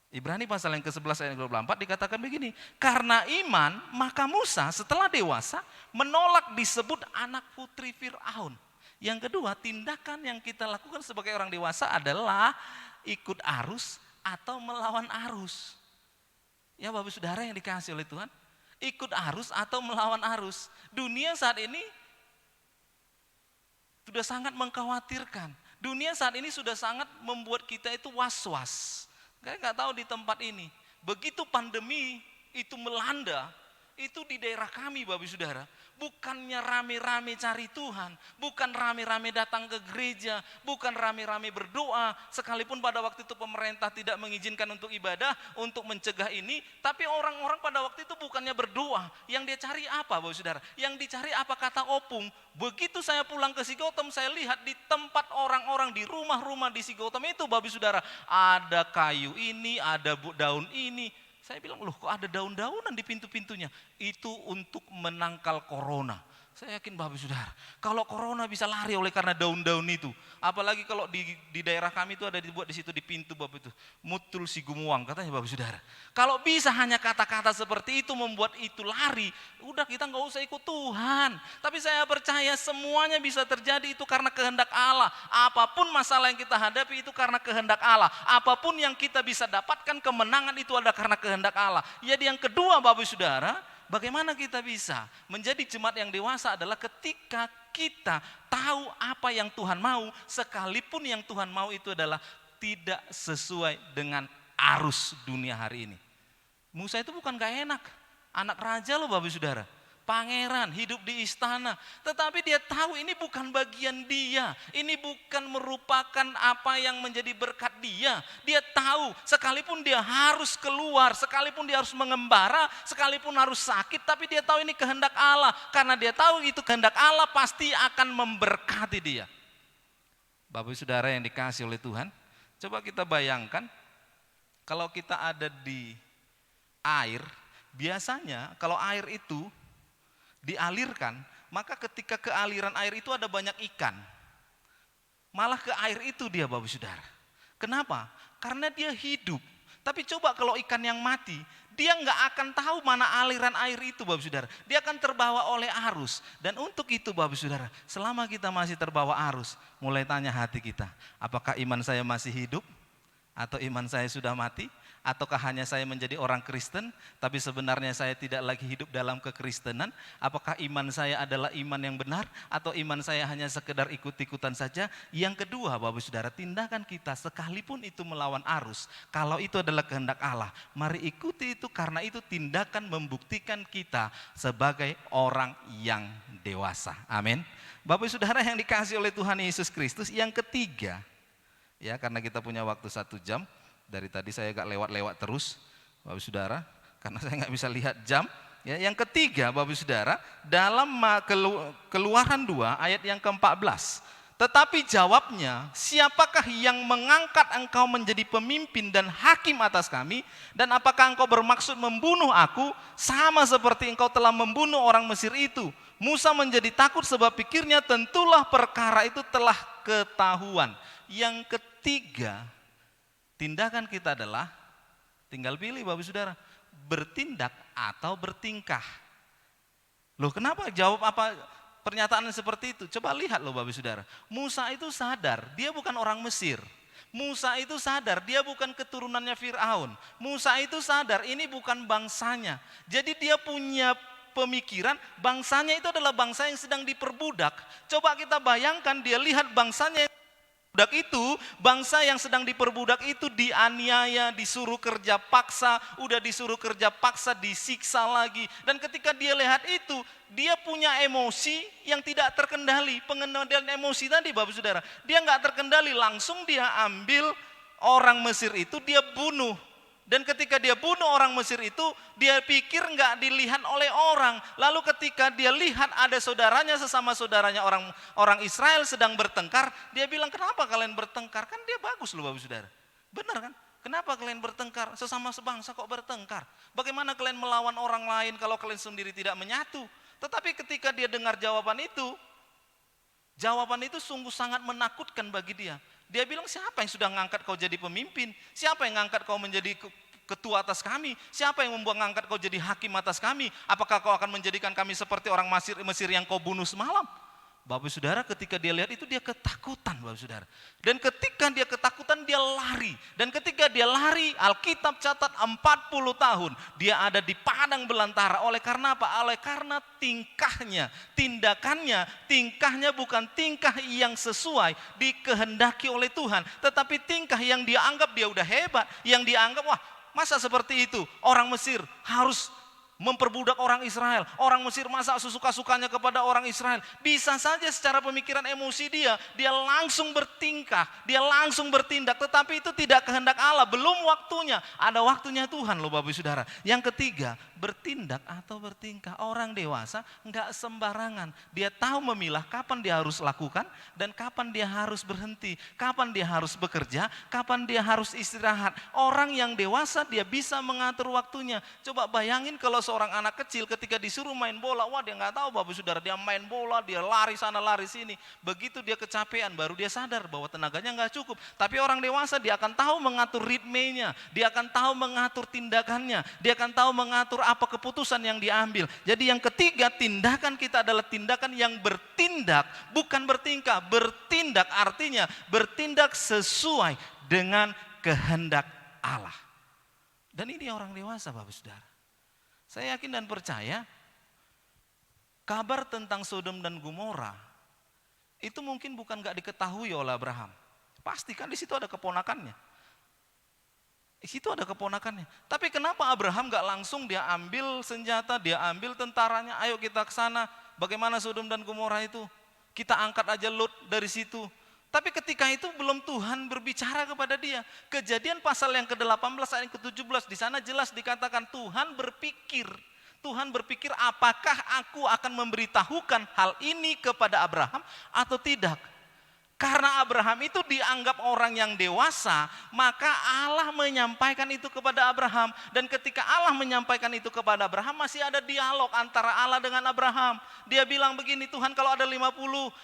Ibrani pasal yang ke-11 ayat yang ke-24 dikatakan begini, karena iman maka Musa setelah dewasa menolak disebut anak putri Fir'aun. Yang kedua, tindakan yang kita lakukan sebagai orang dewasa adalah ikut arus atau melawan arus. Ya Bapak Saudara yang dikasihi oleh Tuhan, ikut arus atau melawan arus. Dunia saat ini sudah sangat mengkhawatirkan. Dunia saat ini sudah sangat membuat kita itu was-was. Saya nggak tahu di tempat ini, begitu pandemi itu melanda, Itu di daerah kami Bapak Saudara. Bukannya rame-rame cari Tuhan, bukan rame-rame datang ke gereja, bukan rame-rame berdoa, sekalipun pada waktu itu pemerintah tidak mengizinkan untuk ibadah, untuk mencegah ini, tapi orang-orang pada waktu itu bukannya berdoa. Yang dia cari apa Bapak Saudara? Yang dicari apa? Kata opung. Begitu saya pulang ke Sigotem, saya lihat di tempat orang-orang, di rumah-rumah di Sigotem itu Bapak Saudara, ada kayu ini, ada daun ini. Saya bilang, loh kok ada daun-daunan di pintu-pintunya? Itu untuk menangkal corona. Saya yakin Bapak Saudara, kalau corona bisa lari oleh karena daun-daun itu. Apalagi kalau di daerah kami itu ada dibuat di situ di pintu Bapak itu. Mutul si gumuang katanya Bapak Saudara. Kalau bisa hanya kata-kata seperti itu membuat itu lari, udah kita nggak usah ikut Tuhan. Tapi saya percaya semuanya bisa terjadi itu karena kehendak Allah. Apapun masalah yang kita hadapi itu karena kehendak Allah. Apapun yang kita bisa dapatkan kemenangan itu adalah karena kehendak Allah. Jadi yang kedua Bapak Saudara, bagaimana kita bisa menjadi jemaat yang dewasa adalah ketika kita tahu apa yang Tuhan mau, sekalipun yang Tuhan mau itu adalah tidak sesuai dengan arus dunia hari ini. Musa itu bukan gak enak, anak raja loh Bapak Saudara. Pangeran, hidup di istana. Tetapi dia tahu ini bukan bagian dia. Ini bukan merupakan apa yang menjadi berkat dia. Dia tahu sekalipun dia harus keluar, sekalipun dia harus mengembara, sekalipun harus sakit, tapi dia tahu ini kehendak Allah. Karena dia tahu itu kehendak Allah pasti akan memberkati dia. Bapak Saudara yang dikasih oleh Tuhan, coba kita bayangkan kalau kita ada di air, biasanya kalau air itu dialirkan, maka ketika ke aliran air itu ada banyak ikan. Malah ke air itu dia Bapak Saudara. Kenapa? Karena dia hidup. Tapi coba kalau ikan yang mati, dia nggak akan tahu mana aliran air itu Bapak Saudara. Dia akan terbawa oleh arus. Dan untuk itu Bapak Saudara, selama kita masih terbawa arus, mulai tanya hati kita, apakah iman saya masih hidup? Atau iman saya sudah mati? Ataukah hanya saya menjadi orang Kristen, tapi sebenarnya saya tidak lagi hidup dalam kekristenan? Apakah iman saya adalah iman yang benar, atau iman saya hanya sekedar ikut-ikutan saja? Yang kedua Bapak Saudara, tindakan kita sekalipun itu melawan arus, kalau itu adalah kehendak Allah, mari ikuti itu, karena itu tindakan membuktikan kita sebagai orang yang dewasa. Amin. Bapak Saudara yang dikasihi oleh Tuhan Yesus Kristus, yang ketiga, ya karena kita punya waktu 1 jam, dari tadi saya agak lewat-lewat terus Bapak Saudara, karena saya nggak bisa lihat jam. Ya, yang ketiga Bapak Saudara, dalam Keluaran 2 ayat yang ke-14. Tetapi jawabnya, siapakah yang mengangkat engkau menjadi pemimpin dan hakim atas kami? Dan apakah engkau bermaksud membunuh aku sama seperti engkau telah membunuh orang Mesir itu? Musa menjadi takut sebab pikirnya tentulah perkara itu telah ketahuan. Yang ketiga, tindakan kita adalah, tinggal pilih Bapak Saudara, bertindak atau bertingkah. Loh kenapa jawab apa pernyataan seperti itu? Coba lihat loh Bapak Saudara. Musa itu sadar, dia bukan orang Mesir. Musa itu sadar, dia bukan keturunannya Fir'aun. Musa itu sadar, ini bukan bangsanya. Jadi dia punya pemikiran, bangsanya itu adalah bangsa yang sedang diperbudak. Coba kita bayangkan, dia lihat bangsanya budak itu, bangsa yang sedang diperbudak itu dianiaya, disuruh kerja paksa, udah disuruh kerja paksa, disiksa lagi. Dan ketika dia lihat itu, dia punya emosi yang tidak terkendali. Pengendalian emosi tadi Bapak Saudara, dia nggak terkendali, langsung dia ambil orang Mesir itu, dia bunuh. Dan ketika dia bunuh orang Mesir itu, dia pikir nggak dilihat oleh orang. Lalu ketika dia lihat ada saudaranya, sesama saudaranya orang Israel sedang bertengkar, dia bilang, kenapa kalian bertengkar? Kan dia bagus loh Bapak Saudara. Benar kan? Kenapa kalian bertengkar? Sesama sebangsa kok bertengkar? Bagaimana kalian melawan orang lain kalau kalian sendiri tidak menyatu? Tetapi ketika dia dengar jawaban itu sungguh sangat menakutkan bagi dia. Dia bilang, siapa yang sudah mengangkat kau jadi pemimpin? Siapa yang mengangkat kau menjadi ketua atas kami? Siapa yang mengangkat kau jadi hakim atas kami? Apakah kau akan menjadikan kami seperti orang Mesir yang kau bunuh semalam? Bapak Saudara, ketika dia lihat itu dia ketakutan Bapak Saudara. Dan ketika dia ketakutan dia lari. Dan ketika dia lari, Alkitab catat 40 tahun dia ada di padang belantara. Oleh karena apa? Oleh karena tingkahnya, tingkahnya bukan tingkah yang sesuai dikehendaki oleh Tuhan. Tetapi tingkah yang dia anggap dia udah hebat. Yang dia anggap, wah masa seperti itu orang Mesir harus memperbudak orang Israel. Orang Mesir masa sesuka-sukanya kepada orang Israel. Bisa saja secara pemikiran emosi dia langsung bertingkah, dia langsung bertindak. Tetapi itu tidak kehendak Allah, belum waktunya. Ada waktunya Tuhan loh Bapak Saudara. Yang ketiga, bertindak atau bertingkah. Orang dewasa enggak sembarangan. Dia tahu memilah kapan dia harus lakukan dan kapan dia harus berhenti. Kapan dia harus bekerja, kapan dia harus istirahat. Orang yang dewasa dia bisa mengatur waktunya. Coba bayangin kalau seorang anak kecil ketika disuruh main bola, wah dia nggak tahu Bapak Saudara, dia main bola, dia lari sana lari sini. Begitu dia kecapean baru dia sadar bahwa tenaganya nggak cukup. Tapi orang dewasa dia akan tahu mengatur ritmenya, dia akan tahu mengatur tindakannya, dia akan tahu mengatur apa keputusan yang diambil. Jadi yang ketiga, tindakan kita adalah tindakan yang bertindak, bukan bertingkah. Bertindak artinya bertindak sesuai dengan kehendak Allah. Dan ini orang dewasa Bapak Saudara. Saya yakin dan percaya kabar tentang Sodom dan Gomora itu mungkin bukan gak diketahui oleh Abraham. Pasti kan di situ ada keponakannya. Di situ ada keponakannya. Tapi kenapa Abraham gak langsung dia ambil senjata, dia ambil tentaranya, ayo kita ke sana. Bagaimana Sodom dan Gomora itu? Kita angkat aja Lot dari situ. Tapi ketika itu belum Tuhan berbicara kepada dia. Kejadian pasal yang ke-18 ayat ke-17 di sana jelas dikatakan Tuhan berpikir apakah aku akan memberitahukan hal ini kepada Abraham atau tidak. Karena Abraham itu dianggap orang yang dewasa, maka Allah menyampaikan itu kepada Abraham. Dan ketika Allah menyampaikan itu kepada Abraham, masih ada dialog antara Allah dengan Abraham. Dia bilang begini, Tuhan kalau ada 50,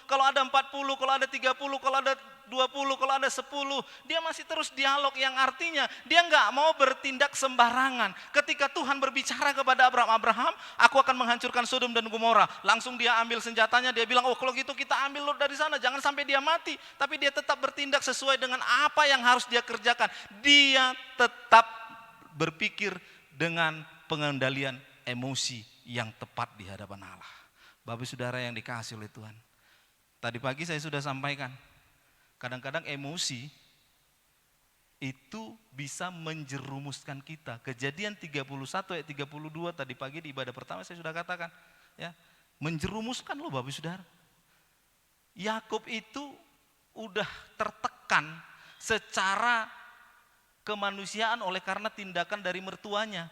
kalau ada 40, kalau ada 30, kalau ada 20, kalau ada 10. Dia masih terus dialog yang artinya dia nggak mau bertindak sembarangan. Ketika Tuhan berbicara kepada Abraham, aku akan menghancurkan Sodom dan Gomora. Langsung dia ambil senjatanya, dia bilang, oh kalau gitu kita ambil Lot dari sana, jangan sampai dia mati. Tapi dia tetap bertindak sesuai dengan apa yang harus dia kerjakan. Dia tetap berpikir dengan pengendalian emosi yang tepat di hadapan Allah. Bapak Saudara yang dikasihi oleh Tuhan. Tadi pagi saya sudah sampaikan, kadang-kadang emosi itu bisa menjerumuskan kita. Kejadian 31 ayat 32 tadi pagi di ibadah pertama saya sudah katakan, ya, menjerumuskan loh Bapak Saudara. Yakub itu udah tertekan secara kemanusiaan oleh karena tindakan dari mertuanya.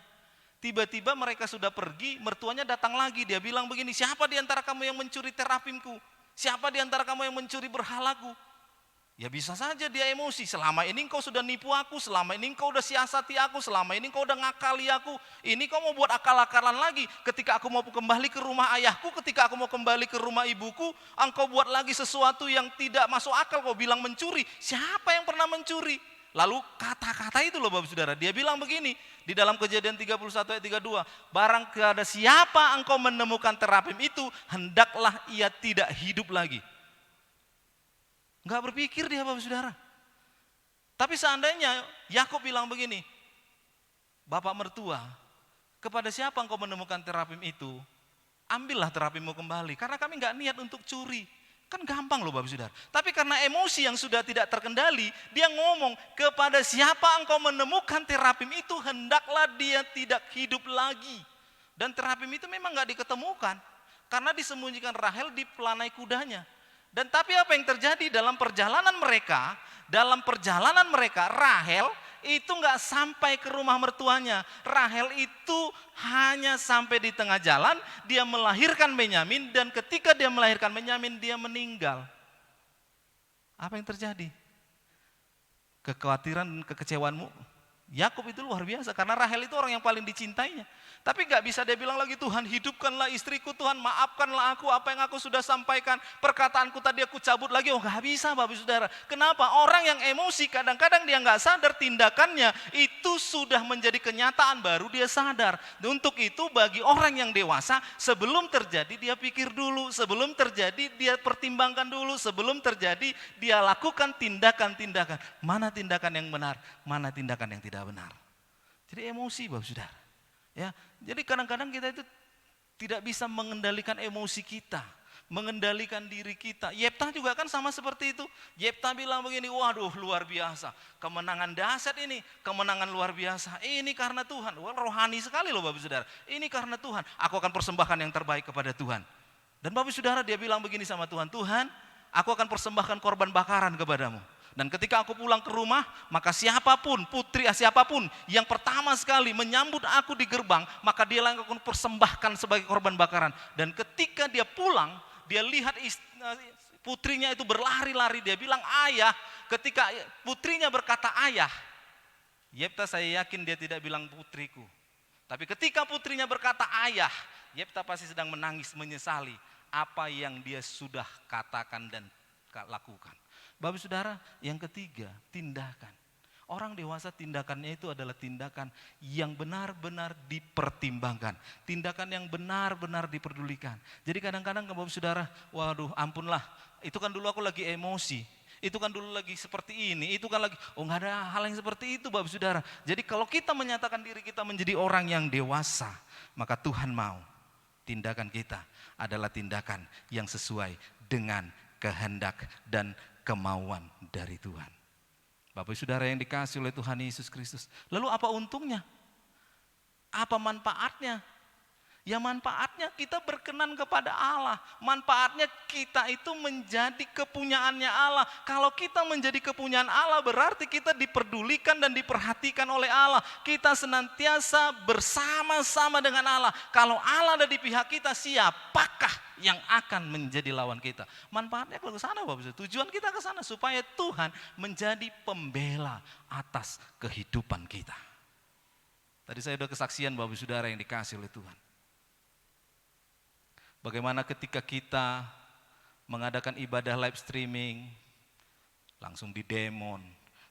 Tiba-tiba mereka sudah pergi, mertuanya datang lagi, dia bilang begini, siapa di antara kamu yang mencuri terapimku? Siapa di antara kamu yang mencuri berhalaku? Ya bisa saja dia emosi, selama ini engkau sudah nipu aku, selama ini engkau udah siasati aku, selama ini engkau udah ngakali aku, ini kau mau buat akal-akalan lagi. Ketika aku mau kembali ke rumah ayahku, ketika aku mau kembali ke rumah ibuku, engkau buat lagi sesuatu yang tidak masuk akal, kau bilang mencuri. Siapa yang pernah mencuri? Lalu kata-kata itu loh Bapak Saudara, dia bilang begini, di dalam Kejadian 31 ayat 32, barang kepada siapa engkau menemukan terapim itu, hendaklah ia tidak hidup lagi. Enggak berpikir dia Bapak Saudara. Tapi seandainya Yakub bilang begini, Bapak mertua, kepada siapa engkau menemukan terapim itu, ambillah terapimmu kembali, karena kami enggak niat untuk curi. Kan gampang loh Bapak Saudara. Tapi karena emosi yang sudah tidak terkendali, dia ngomong, kepada siapa engkau menemukan terapim itu, hendaklah dia tidak hidup lagi. Dan terapim itu memang enggak diketemukan, karena disembunyikan Rahel di pelanai kudanya. Dan tapi apa yang terjadi dalam perjalanan mereka, Rahel itu nggak sampai ke rumah mertuanya. Rahel itu hanya sampai di tengah jalan, dia melahirkan Benyamin, dan ketika dia melahirkan Benyamin, dia meninggal. Apa yang terjadi? Kekhawatiran dan kekecewaanmu, Yakub itu luar biasa, karena Rahel itu orang yang paling dicintainya. Tapi gak bisa dia bilang lagi, Tuhan hidupkanlah istriku, Tuhan maafkanlah aku, apa yang aku sudah sampaikan, perkataanku tadi aku cabut lagi. Oh gak bisa Bapak Saudara. Kenapa? Orang yang emosi kadang-kadang dia gak sadar tindakannya itu sudah menjadi kenyataan, baru dia sadar. Untuk itu bagi orang yang dewasa, sebelum terjadi dia pikir dulu, sebelum terjadi dia pertimbangkan dulu, sebelum terjadi dia lakukan tindakan-tindakan. Mana tindakan yang benar, mana tindakan yang tidak benar. Jadi emosi Bapak Saudara. Ya, jadi kadang-kadang kita itu tidak bisa mengendalikan emosi kita. mengendalikan diri kita. Yefta juga kan sama seperti itu. Yefta bilang begini, waduh luar biasa, kemenangan dahsyat ini, kemenangan luar biasa. Ini karena Tuhan. Wah, rohani sekali loh Bapak Saudara. Ini karena Tuhan. Aku akan persembahkan yang terbaik kepada Tuhan. Dan Bapak Saudara dia bilang begini sama Tuhan, Tuhan, aku akan persembahkan korban bakaran kepadamu. Dan ketika aku pulang ke rumah, maka siapapun, siapapun yang pertama sekali menyambut aku di gerbang, maka dia langsung akan persembahkan sebagai korban bakaran. Dan ketika dia pulang, dia lihat putrinya itu berlari-lari, dia bilang ayah. Ketika putrinya berkata ayah, Yefta saya yakin dia tidak bilang putriku. Tapi ketika putrinya berkata ayah, Yefta pasti sedang menangis menyesali apa yang dia sudah katakan dan lakukan. Bapak Saudara, yang ketiga, tindakan. Orang dewasa tindakannya itu adalah tindakan yang benar-benar dipertimbangkan. Tindakan yang benar-benar diperdulikan. Jadi kadang-kadang Bapak Saudara, waduh ampunlah, itu kan dulu aku lagi emosi. Itu kan dulu lagi seperti ini, itu kan lagi, nggak ada hal yang seperti itu Bapak Saudara. Jadi kalau kita menyatakan diri kita menjadi orang yang dewasa, maka Tuhan mau tindakan kita adalah tindakan yang sesuai dengan kehendak dan kemauan dari Tuhan. Bapak Saudara yang dikasih oleh Tuhan Yesus Kristus. Lalu apa untungnya? Apa manfaatnya? Ya manfaatnya kita berkenan kepada Allah. Manfaatnya kita itu menjadi kepunyaannya Allah. Kalau kita menjadi kepunyaan Allah berarti kita diperdulikan dan diperhatikan oleh Allah. Kita senantiasa bersama-sama dengan Allah. Kalau Allah ada di pihak kita, siapakah yang akan menjadi lawan kita? Manfaatnya ke sana Bapak. Tujuan kita ke sana supaya Tuhan menjadi pembela atas kehidupan kita. Tadi saya sudah kesaksian Bapak Saudara yang dikasih oleh Tuhan. Bagaimana ketika kita mengadakan ibadah live streaming, langsung di demon.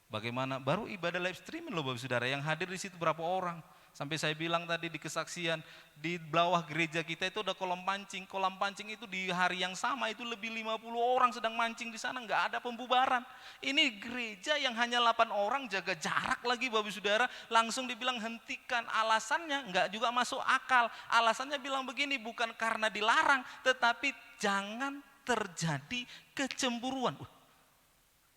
Bagaimana baru ibadah live streaming loh Bapak Saudara, yang hadir di situ berapa orang? Sampai saya bilang tadi di kesaksian, di bawah gereja kita itu ada kolam pancing. Kolam pancing itu di hari yang sama itu lebih 50 orang sedang mancing di sana, nggak ada pembubaran. Ini gereja yang hanya 8 orang, jaga jarak lagi Bapak Saudara, langsung dibilang hentikan. Alasannya nggak juga masuk akal. Alasannya bilang begini, bukan karena dilarang, tetapi jangan terjadi kecemburuan.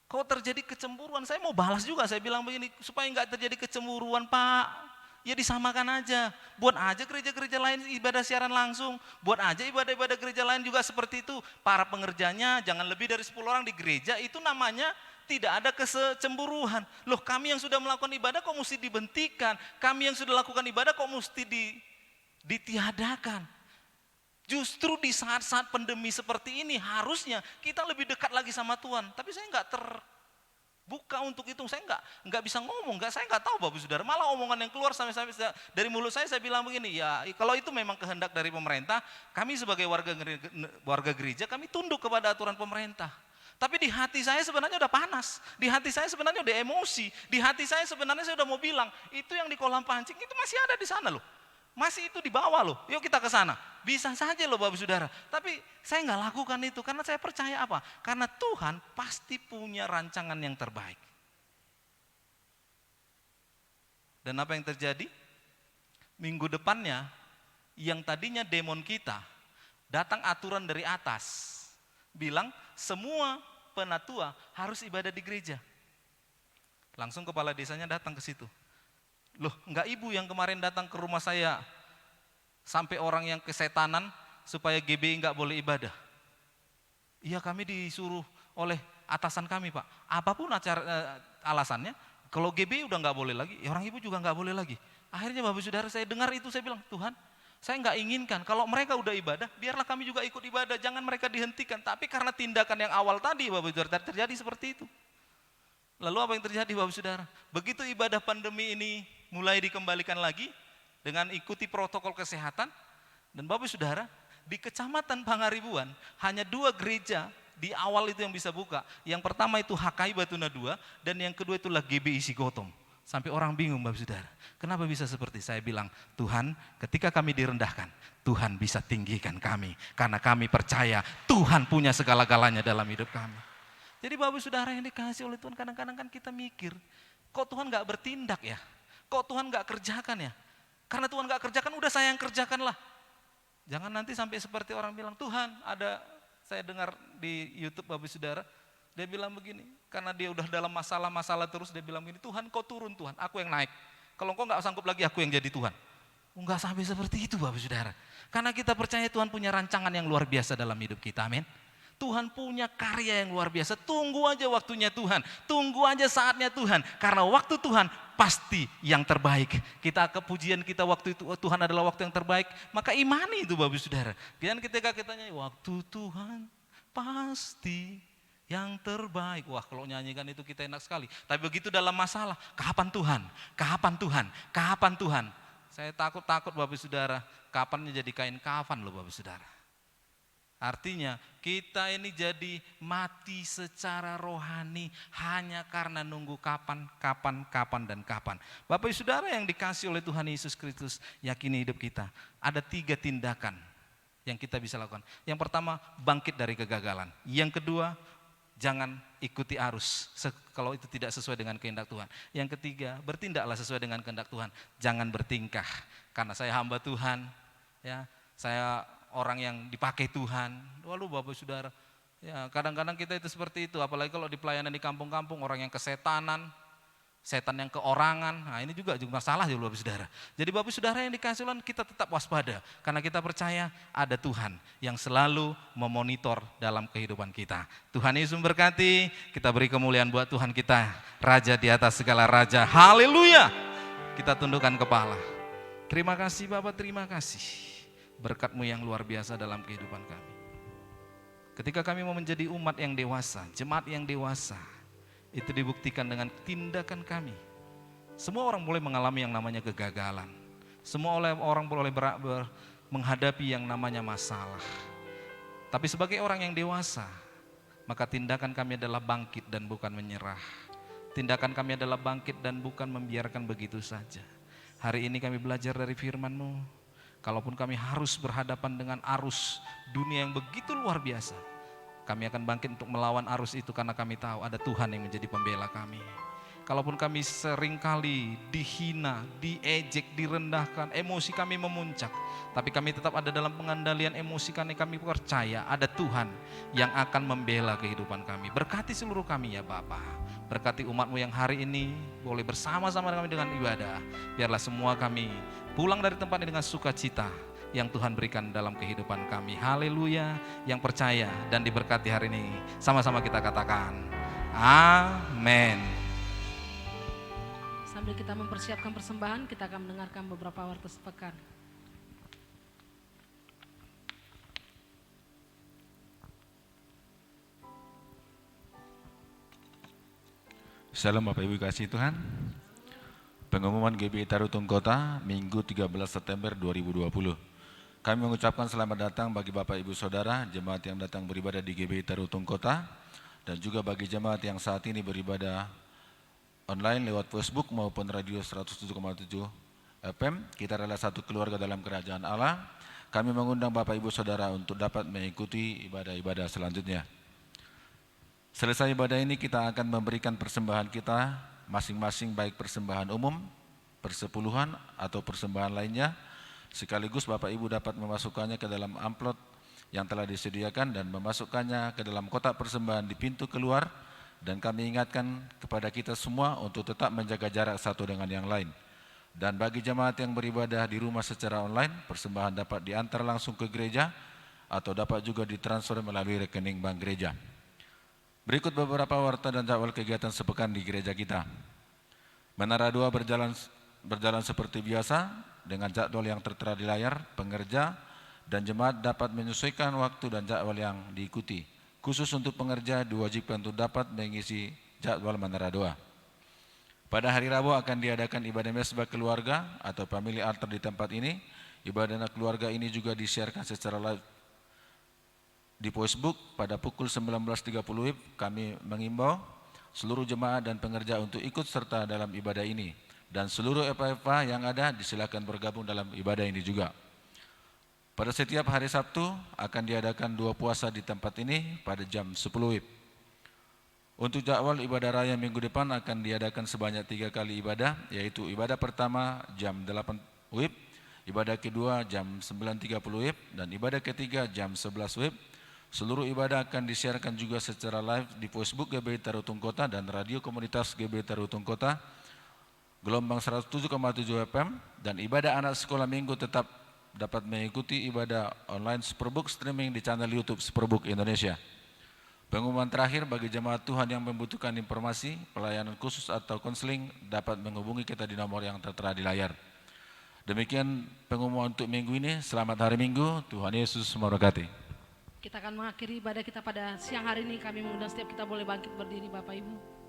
Kalau terjadi kecemburuan, saya mau balas juga, saya bilang begini, supaya nggak terjadi kecemburuan Pak. Ya disamakan aja, buat aja gereja-gereja lain ibadah siaran langsung, buat aja ibadah-ibadah gereja lain juga seperti itu. Para pengerjanya jangan lebih dari 10 orang di gereja, itu namanya tidak ada kecemburuan. Loh kami yang sudah melakukan ibadah kok mesti dibentikan, kami yang sudah lakukan ibadah kok mesti ditiadakan. Justru di saat-saat pandemi seperti ini harusnya kita lebih dekat lagi sama Tuhan, tapi saya nggak buka untuk itu, saya nggak bisa ngomong, saya nggak tahu Bapak Saudara. Malah omongan yang keluar sampai dari mulut saya bilang begini, ya kalau itu memang kehendak dari pemerintah, kami sebagai warga gereja kami tunduk kepada aturan pemerintah. Tapi di hati saya sebenarnya udah panas, di hati saya sebenarnya udah emosi, di hati saya sebenarnya saya udah mau bilang, itu yang di kolam pancing itu masih ada di sana loh. Masih itu di bawah loh, yuk kita ke sana. Bisa saja loh Bapak Saudara, tapi saya nggak lakukan itu karena saya percaya apa? Karena Tuhan pasti punya rancangan yang terbaik. Dan apa yang terjadi? Minggu depannya, yang tadinya demon kita, datang aturan dari atas, bilang semua penatua harus ibadah di gereja. Langsung kepala desanya datang ke situ. Loh, enggak ibu yang kemarin datang ke rumah saya sampai orang yang kesetanan supaya GBI enggak boleh ibadah. Iya kami disuruh oleh atasan kami Pak. Apapun alasannya, kalau GBI udah enggak boleh lagi, ya orang ibu juga enggak boleh lagi. Akhirnya Bapak Saudara saya dengar itu, saya bilang Tuhan, saya enggak inginkan kalau mereka udah ibadah, biarlah kami juga ikut ibadah, jangan mereka dihentikan. Tapi karena tindakan yang awal tadi Bapak Saudara terjadi seperti itu. Lalu apa yang terjadi Bapak Saudara? Begitu ibadah pandemi ini mulai dikembalikan lagi dengan ikuti protokol kesehatan, dan Bapak Saudara di Kecamatan Pangaribuan hanya 2 gereja di awal itu yang bisa buka. Yang pertama itu HKI Batuna 2 dan yang kedua itulah GBI Sigotom. Sampai orang bingung Bapak Saudara, kenapa bisa seperti saya bilang, Tuhan ketika kami direndahkan, Tuhan bisa tinggikan kami karena kami percaya Tuhan punya segala-galanya dalam hidup kami. Jadi Bapak Saudara yang dikasih oleh Tuhan, kadang-kadang kan kita mikir, kok Tuhan gak bertindak ya? Kok Tuhan gak kerjakan ya? Karena Tuhan gak kerjakan, udah saya yang kerjakan lah. Jangan nanti sampai seperti orang bilang, Tuhan ada saya dengar di YouTube Bapak Saudara, dia bilang begini, karena dia udah dalam masalah-masalah terus, dia bilang begini, Tuhan kau turun Tuhan, aku yang naik. Kalau kau nggak sanggup lagi, aku yang jadi Tuhan. Enggak sampai seperti itu Bapak Saudara. Karena kita percaya Tuhan punya rancangan yang luar biasa dalam hidup kita, amin. Tuhan punya karya yang luar biasa, tunggu aja waktunya Tuhan, tunggu aja saatnya Tuhan. Karena waktu Tuhan pasti yang terbaik. Kita kepujian kita waktu itu, Tuhan adalah waktu yang terbaik, maka imani itu Bapak Saudara. Dan ketika kita nyanyi, waktu Tuhan pasti yang terbaik. Wah, kalau nyanyikan itu kita enak sekali. Tapi begitu dalam masalah, kapan Tuhan? Kapan Tuhan? Kapan Tuhan? Saya takut Bapak Saudara, kapannya jadi kain kafan loh Bapak Saudara. Artinya kita ini jadi mati secara rohani hanya karena nunggu kapan, dan kapan. Bapak Saudara yang dikasih oleh Tuhan Yesus Kristus, yakini hidup kita. Ada 3 tindakan yang kita bisa lakukan. Yang pertama, bangkit dari kegagalan. Yang kedua, jangan ikuti arus kalau itu tidak sesuai dengan kehendak Tuhan. Yang ketiga, bertindaklah sesuai dengan kehendak Tuhan. Jangan bertingkah, karena saya hamba Tuhan, ya, saya orang yang dipakai Tuhan. Waduh Bapak Saudara, ya kadang-kadang kita itu seperti itu, apalagi kalau di pelayanan di kampung-kampung, orang yang kesetanan, setan yang keorangan, nah ini juga masalah juga Bapak Saudara. Jadi Bapak Saudara yang dikasih Tuhan, kita tetap waspada, karena kita percaya ada Tuhan yang selalu memonitor dalam kehidupan kita. Tuhan Yesus memberkati, kita beri kemuliaan buat Tuhan kita, Raja di atas segala raja, haleluya. Kita tundukkan kepala. Terima kasih Bapak, terima kasih. Berkat-Mu yang luar biasa dalam kehidupan kami. Ketika kami mau menjadi umat yang dewasa, jemaat yang dewasa, itu dibuktikan dengan tindakan kami. Semua orang boleh mengalami yang namanya kegagalan. Semua orang boleh menghadapi yang namanya masalah. Tapi sebagai orang yang dewasa, maka tindakan kami adalah bangkit dan bukan menyerah. Tindakan kami adalah bangkit dan bukan membiarkan begitu saja. Hari ini kami belajar dari firman-Mu. Kalaupun kami harus berhadapan dengan arus dunia yang begitu luar biasa, kami akan bangkit untuk melawan arus itu karena kami tahu ada Tuhan yang menjadi pembela kami. Kalaupun kami seringkali dihina, diejek, direndahkan, emosi kami memuncak, tapi kami tetap ada dalam pengendalian emosi karena kami percaya ada Tuhan yang akan membela kehidupan kami. Berkati seluruh kami ya Bapa. Berkati umat-Mu yang hari ini boleh bersama-sama dengan kami dengan ibadah. Biarlah semua kami pulang dari tempat ini dengan sukacita yang Tuhan berikan dalam kehidupan kami. Haleluya. Yang percaya dan diberkati hari ini, sama-sama kita katakan amin. Sambil kita mempersiapkan persembahan, kita akan mendengarkan beberapa warta sepekan. Salam Bapak Ibu kasih Tuhan. Pengumuman GBI Tarutung Kota Minggu 13 September 2020. Kami mengucapkan selamat datang bagi Bapak Ibu Saudara jemaat yang datang beribadah di GBI Tarutung Kota, dan juga bagi jemaat yang saat ini beribadah online lewat Facebook maupun radio 107,7 FM. Kita adalah satu keluarga dalam kerajaan Allah. Kami mengundang Bapak Ibu Saudara untuk dapat mengikuti ibadah-ibadah selanjutnya. Selesai ibadah ini kita akan memberikan persembahan kita masing-masing, baik persembahan umum, persepuluhan atau persembahan lainnya. Sekaligus Bapak Ibu dapat memasukkannya ke dalam amplop yang telah disediakan dan memasukkannya ke dalam kotak persembahan di pintu keluar. Dan kami ingatkan kepada kita semua untuk tetap menjaga jarak satu dengan yang lain. Dan bagi jemaat yang beribadah di rumah secara online, persembahan dapat diantar langsung ke gereja atau dapat juga ditransfer melalui rekening bank gereja. Berikut beberapa warta dan jadwal kegiatan sepekan di gereja kita. Menara 2 berjalan seperti biasa dengan jadwal yang tertera di layar. Pengerja dan jemaat dapat menyesuaikan waktu dan jadwal yang diikuti. Khusus untuk pengerja diwajibkan untuk dapat mengisi jadwal Menara 2. Pada hari Rabu akan diadakan ibadah mesbah keluarga atau family altar di tempat ini. Ibadah keluarga ini juga disiarkan secara live di Facebook pada pukul 19.30 WIB. Kami mengimbau seluruh jemaat dan pengerja untuk ikut serta dalam ibadah ini. Dan seluruh FA yang ada disilakan bergabung dalam ibadah ini juga. Pada setiap hari Sabtu akan diadakan 2 puasa di tempat ini pada jam 10 WIB. Untuk jadwal ibadah raya minggu depan akan diadakan sebanyak 3 kali ibadah, yaitu ibadah pertama jam 8 WIB, ibadah kedua jam 9.30 WIB, dan ibadah ketiga jam 11 WIB. Seluruh ibadah akan disiarkan juga secara live di Facebook GBI Tarutung Kota dan radio komunitas GBI Tarutung Kota, gelombang 107,7 FM, dan ibadah anak sekolah minggu tetap dapat mengikuti ibadah online Superbook streaming di channel YouTube Superbook Indonesia. Pengumuman terakhir bagi jemaat Tuhan yang membutuhkan informasi, pelayanan khusus atau konseling dapat menghubungi kita di nomor yang tertera di layar. Demikian pengumuman untuk minggu ini. Selamat hari Minggu, Tuhan Yesus memberkati. Kita akan mengakhiri ibadah kita pada siang hari ini. Kami mengundang setiap kita boleh bangkit berdiri Bapak Ibu.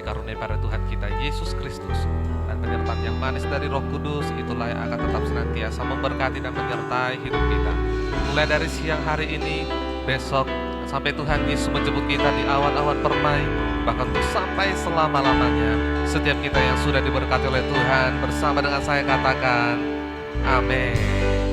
Karunia pada Tuhan kita Yesus Kristus dan penyertaan yang manis dari Roh Kudus itulah yang akan tetap senantiasa memberkati dan menyertai hidup kita. Mulai dari siang hari ini, besok, sampai Tuhan Yesus menjemput kita di awan-awan permai, bahkan untuk sampai selama-lamanya. Setiap kita yang sudah diberkati oleh Tuhan, bersama dengan saya katakan, amin.